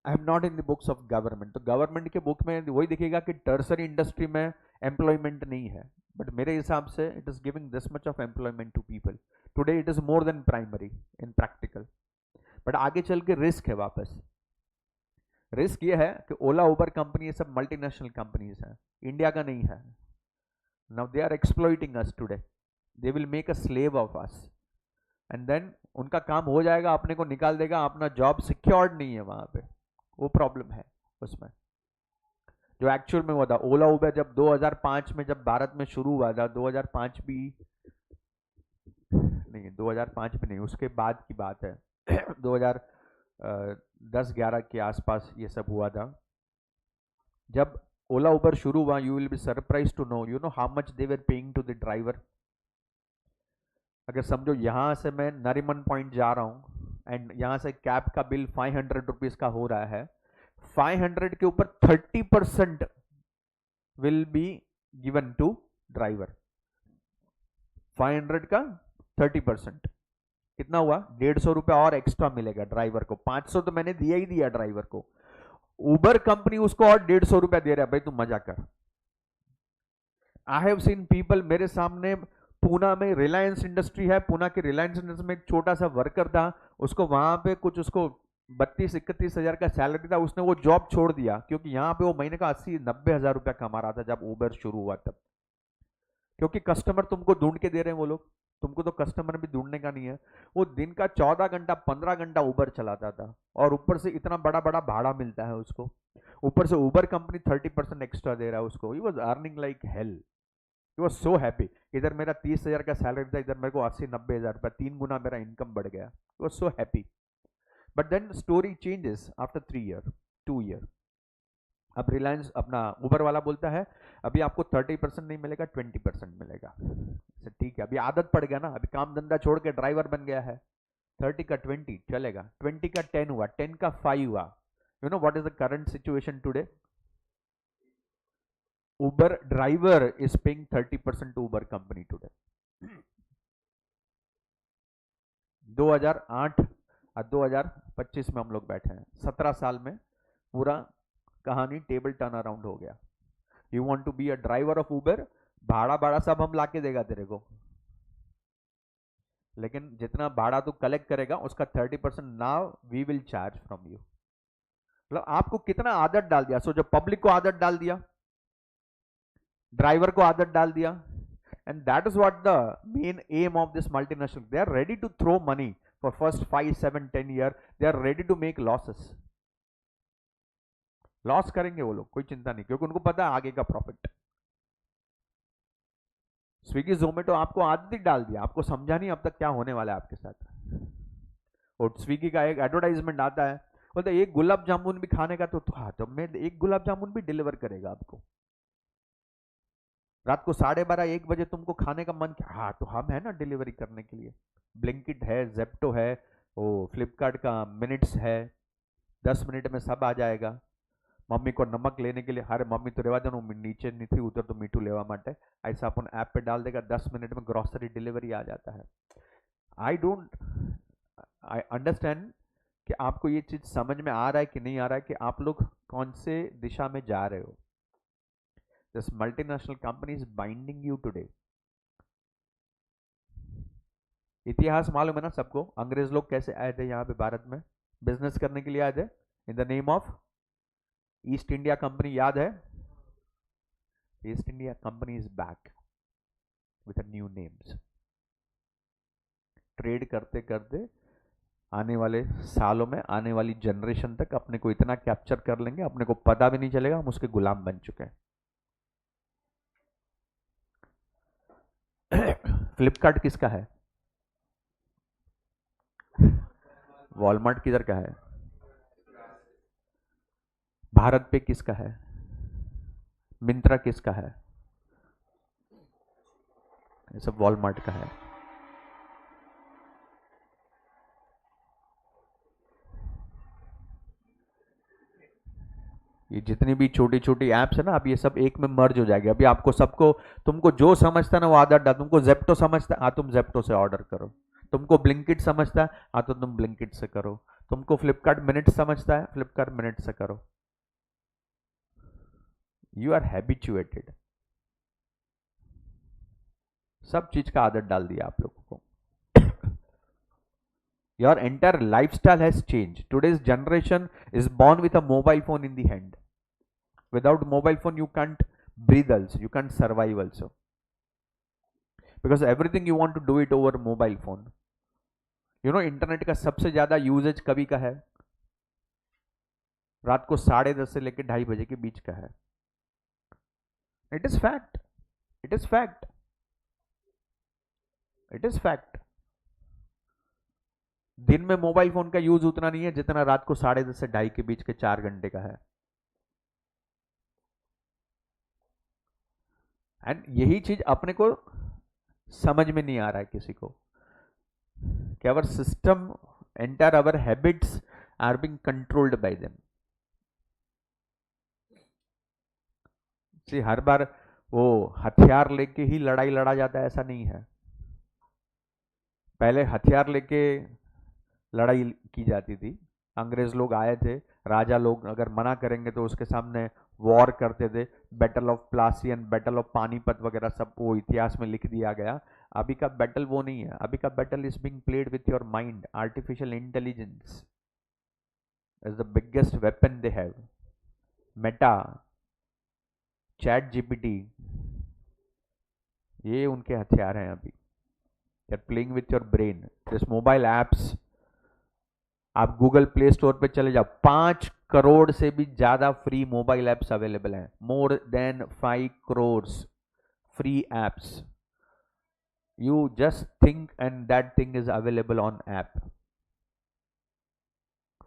I am not in the books of government. तो गवर्नमेंट के बुक में वही दिखेगा कि tertiary industry में employment नहीं है, but मेरे हिसाब से it is giving this much of employment to people. Today it is more than primary in practical, but आगे चल के रिस्क है। वापस रिस्क ये है कि ओला उबर कंपनी ये सब मल्टीनेशनल कंपनीज हैं, इंडिया का नहीं है। Now they are exploiting us today, they will make a slave of us, and then उनका काम हो जाएगा, अपने को निकाल देगा, अपना जॉब सिक्योर्ड नहीं है वहां पे, वो प्रॉब्लम है उसमें। जो एक्चुअल में हुआ था ओला उबर जब 2005 में जब भारत में शुरू हुआ था, 2005 भी नहीं, 2005 में नहीं, उसके बाद की बात है 2010-11 के आसपास ये सब हुआ था। जब ओला उबर शुरू हुआ, you will be surprise to know, you know how much they were paying to the driver. अगर समझो यहां से मैं नरीमन पॉइंट जा रहा हूं एंड यहां से कैब का बिल 500 रुपीज का हो रहा है, 500 के ऊपर 30% will be given to driver. 500 का 30% कितना हुआ, 150 रुपया और एक्स्ट्रा मिलेगा ड्राइवर को। 500 तो मैंने दिया ही दिया ड्राइवर को, उबर कंपनी उसको और 150 रुपया दे रहा है। भाई तू मजा कर। आई हैव सीन पीपल, मेरे सामने पूना में रिलायंस इंडस्ट्री है, पूना के रिलायंस इंडस्ट्री में एक छोटा सा वर्कर था, उसको वहां पे कुछ उसको 32-31 हज़ार का सैलरी था, उसने वो जॉब छोड़ दिया क्योंकि यहाँ पे वो महीने का 80-90 हज़ार रुपया कमा रहा था जब उबर शुरू हुआ तब। क्योंकि कस्टमर तुमको ढूंढ के दे रहे हैं वो लोग, तुमको तो कस्टमर भी ढूंढने का नहीं है। वो दिन का 14 घंटा 15 घंटा उबर चलाता था, और ऊपर से इतना बड़ा बड़ा भाड़ा मिलता है उसको, ऊपर से उबर कंपनी 30% एक्स्ट्रा दे रहा है उसको। He was earning like hell, he was so happy. इधर मेरा 30 हज़ार का सैलरी था, इधर मेरे को 80-90 हज़ार रुपया, 3 गुना मेरा इनकम बढ़ गया। He was so happy. But then story changes after 3 year 2 year. अब रिलायंस अपना उबर वाला बोलता है अभी आपको 30% नहीं मिलेगा, 20% मिलेगा। ठीक है, अभी आदत पड़ गया ना, अभी काम धंधा छोड़ के ड्राइवर बन गया है। 30 का 20 चलेगा, 20 का 10 हुआ, 10 का 5 हुआ। You know what is the current situation today? Uber driver is paying 30% to Uber company today. 2008 और 2025 में हम लोग बैठे हैं, 17 साल में पूरा कहानी टेबल टर्न अराउंड हो गया। You want to be a driver of Uber, भाड़ा भाड़ा सब हम लाके देगा तेरे को, लेकिन जितना भाड़ा तू कलेक्ट करेगा उसका 30% now we will charge from you. मतलब आपको कितना आदत डाल दिया। सो जो पब्लिक को आदत डाल दिया, ड्राइवर को आदत डाल दिया, and that is what the main aim of this multinational. They are ready to throw money for first 5, 7, 10 year. They are ready to make losses. Loss करेंगे वो लोग, कोई चिंता नहीं, क्योंकि उनको पता है आगे का प्रॉफिट। स्विगी जोमेटो आपको आदत ही डाल दिया, आपको समझा नहीं अब तक क्या होने वाला है आपके साथ। और स्विगी का एक एडवर्टाइजमेंट आता है, बोलते एक गुलाब जामुन भी खाने का तो हाँ, तो मैं एक गुलाब जामुन भी डिलीवर करेगा आपको। रात को 12:30-1 बजे तुमको खाने का मन किया, हाँ तो हम है ना डिलीवरी करने के लिए। ब्लिंकिट है, जेप्टो है, वो फ्लिपकार्ट का मिनट्स है, 10 मिनट में सब आ जाएगा। મમ્મી को नमक लेने के लिए, अरे मम्मी तो रेवा देनो नीचे नहीं थी उधर तो मीठू लेवा माटे, ऐसा अपन ऐप पे डाल देगा 10 मिनट में ग्रोसरी डिलीवरी आ जाता है। आई अंडरस्टैंड कि आपको ये चीज समझ में आ रहा है कि नहीं आ रहा है कि आप लोग कौन से दिशा में जा रहे हो। This multinational company is binding you today. इतिहास मालूम है ना सबको, अंग्रेज लोग कैसे आए थे यहाँ पे भारत में, बिजनेस करने के लिए आए थे in the name of east India company, याद है? East India company is back with new names. Trade करते करते आने वाले सालों में, आने वाली जनरेशन तक अपने को इतना कैप्चर कर लेंगे, अपने को पता भी नहीं चलेगा हम उसके गुलाम बन चुके हैं। फ्लिपकार्ट किसका है? वॉलमार्ट किधर का है? भारत पे किसका है? मिंत्रा किसका है? ये सब वॉलमार्ट का है। ये जितनी भी छोटी छोटी एप्स है ना, अब ये सब एक में मर्ज हो जाएगी। अभी आपको सबको, तुमको जो समझता है ना वो आदत डाल। तुमको जेप्टो समझता है, हाँ तुम जेप्टो से ऑर्डर करो। तुमको ब्लिंकिट समझता है, हाँ तो तुम ब्लिंकिट से करो। तुमको फ्लिपकार्ट मिनट समझता है, फ्लिपकार्ट मिनट से करो। यू आर हैबिचुएटेड, सब चीज का आदत डाल दिया आप लोगों को। Your entire lifestyle has changed. Today's generation is born with a mobile phone in the hand. Without mobile phone, you can't breathe also. You can't survive also. Because everything you want to do it over mobile phone. You know, internet का सबसे ज्यादा usage कभी का है? रात को 10:30 से लेकर 2:30 बजे के बीच का है। It is fact, it is fact, it is fact. दिन में मोबाइल फोन का यूज उतना नहीं है जितना रात को 10:30 से 2:30 के बीच के 4 घंटे का है। एंड यही चीज अपने को समझ में नहीं आ रहा है किसी को, कि our system, entire our habits are being controlled by them. हर बार वो हथियार लेके ही लड़ाई लड़ा जाता है ऐसा नहीं है। पहले हथियार लेके लड़ाई की जाती थी। अंग्रेज लोग आए थे, राजा लोग अगर मना करेंगे तो उसके सामने वॉर करते थे। Battle of Plassey and battle of Panipat वगैरह सब वो इतिहास में लिख दिया गया। अभी का बैटल वो नहीं है। अभी का battle is being played with your mind. Artificial intelligence is the biggest weapon they have. Meta, chat GPT, ये उनके हथियार हैं अभी। They are playing with your brain. This mobile apps, आप गूगल प्ले स्टोर पे चले जाओ, 5 करोड़ से भी ज्यादा फ्री मोबाइल एप्स अवेलेबल हैं। More than 5 crore free apps. You just think and that thing is available on app,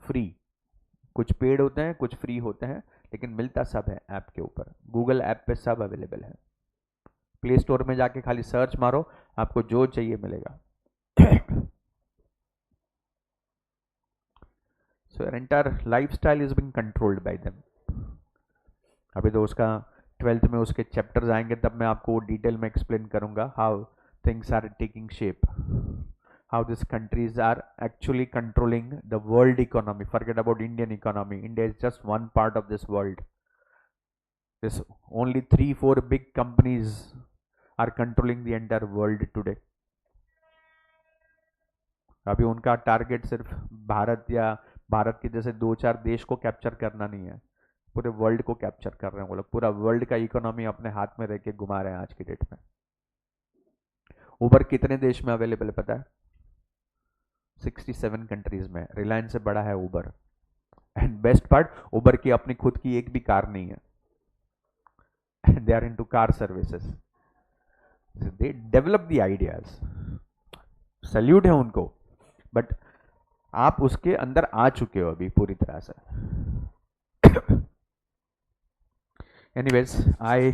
free. कुछ paid होते हैं, कुछ फ्री होते हैं, लेकिन मिलता सब है ऐप के ऊपर। गूगल ऐप पे सब अवेलेबल है। प्ले स्टोर में जाके खाली सर्च मारो, आपको जो चाहिए मिलेगा। So your entire lifestyle is being controlled by them. अभी तो उसका 12th में उसके चैप्टर्स आएंगे, तब मैं आपको डिटेल में एक्सप्लेन करूंगा how things are taking shape, how this countries are actually controlling the world economy. Forget about Indian economy. India is just one part of this world. This only 3-4 big companies are controlling the entire world today. अभी उनका target सिर्फ भारत या भारत के जैसे 2-4 देश को capture करना नहीं है, पूरे वर्ल्ड को कैप्चर कर रहे हैं वो लोग। पूरा वर्ल्ड का इकोनॉमी अपने हाथ में रह के घुमा रहे हैं आज की डेट में। उबर कितने देश में अवेलेबल है पता है? 67 कंट्रीज में। रिलायंस से बड़ा है Uber. And best part, Uber की अपनी खुद की एक भी कार नहीं है। They are into car services. They develop the ideas, salute है उनको। बट आप उसके अंदर आ चुके हो अभी पूरी तरह से। Anyways, I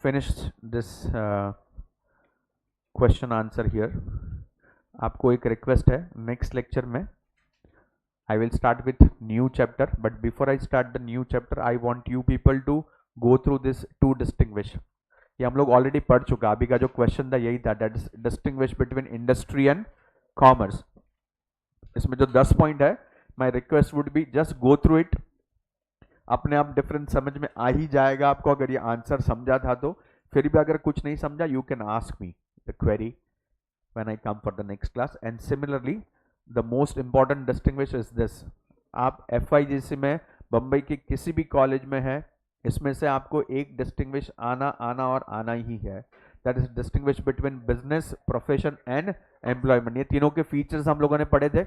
finished this question answer here. आपको एक रिक्वेस्ट है, नेक्स्ट लेक्चर में I will start with new chapter, but before I start the new chapter, I want you people to go through this to distinguish. ये हम लोग already पढ़ चुका, अभी का जो क्वेश्चन था यही था, that is distinguish between industry and commerce. इसमें जो 10 पॉइंट है, my request would be just go through it. अपने आप डिफरेंस समझ में आ ही जाएगा आपको, अगर ये आंसर समझा था तो. फिर भी अगर कुछ नहीं समझा, you can ask me the query when I come for the next class. And similarly the most important distinguish is this. आप FIGC में बम्बई के किसी भी कॉलेज में है, इसमें से आपको एक डिस्टिंग्विश आना और आना ही है. That is distinguish between business, profession and employment. ये तीनों के फीचर्स हम लोगों ने पढ़े थे.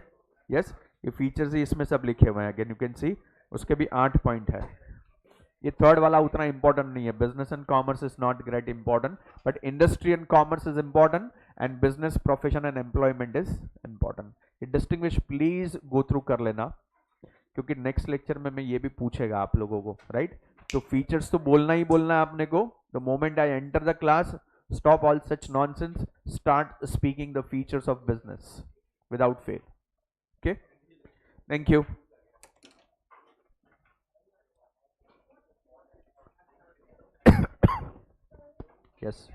यस, ये फीचर्स ही इसमें सब लिखे हुए हैं. अगेन यू कैन सी, उसके भी 8 पॉइंट है. ये थर्ड वाला उतना इंपॉर्टेंट नहीं है. Business and commerce is not great important, but industry and commerce is important and business, profession and employment is important. ये डिस्टिंग्विश प्लीज गो थ्रू कर लेना, क्योंकि नेक्स्ट लेक्चर में मैं ये भी पूछेगा आप लोगों को, राइट? तो फीचर्स तो बोलना ही बोलना है आपने को. The moment I enter the class, stop all such nonsense, start speaking the features of business without fail. Okay, thank you. Yes.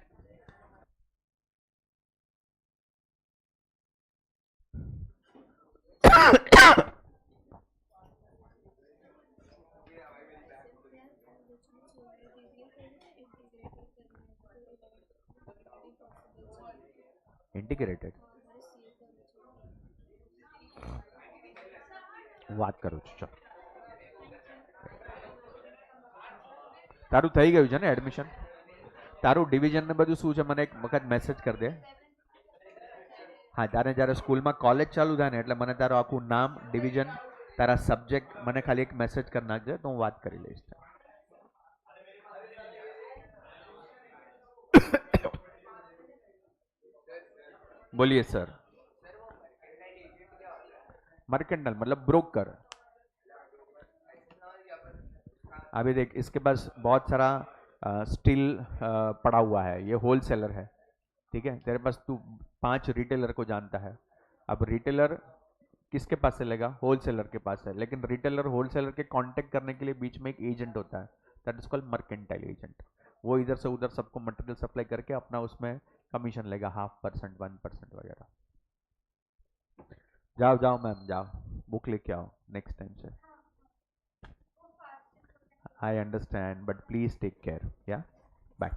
Integrated. વાત કરું છું. ચાલો, તારું થઈ ગયું છે ને એડમિશન? તારું ડિવિઝન ને બધું શું છે મને એક વખત મેસેજ કરી દે. હા, તારે જ્યારે સ્કૂલમાં કોલેજ ચાલુ થાય ને એટલે મને તારું આખું નામ, ડિવિઝન, તારા સબ્જેક્ટ મને ખાલી એક મેસેજ કરી નાખજે, તો હું વાત કરી લઈશ. बोलिए सर. मर्केंटाइल मतलब ब्रोकर. अभी देख, इसके पास बहुत सारा स्टील पड़ा हुआ है, ये होलसेलर है, ठीक है? तेरे पास तू 5 रिटेलर को जानता है. अब रिटेलर किसके पास से लेगा? होलसेलर के पास है. लेकिन रिटेलर होलसेलर के कांटेक्ट करने के लिए बीच में एक एजेंट होता है, that is called mercantile agent. वो इधर से उधर सबको मटेरियल सप्लाई करके अपना उसमें कमीशन लेगा, 0.5%, 1% वगैरह. जाओ जाओ मैम, जाओ बुक लेके आओ नेक्स्ट टाइम से. I understand, but please take care. Yeah, bye.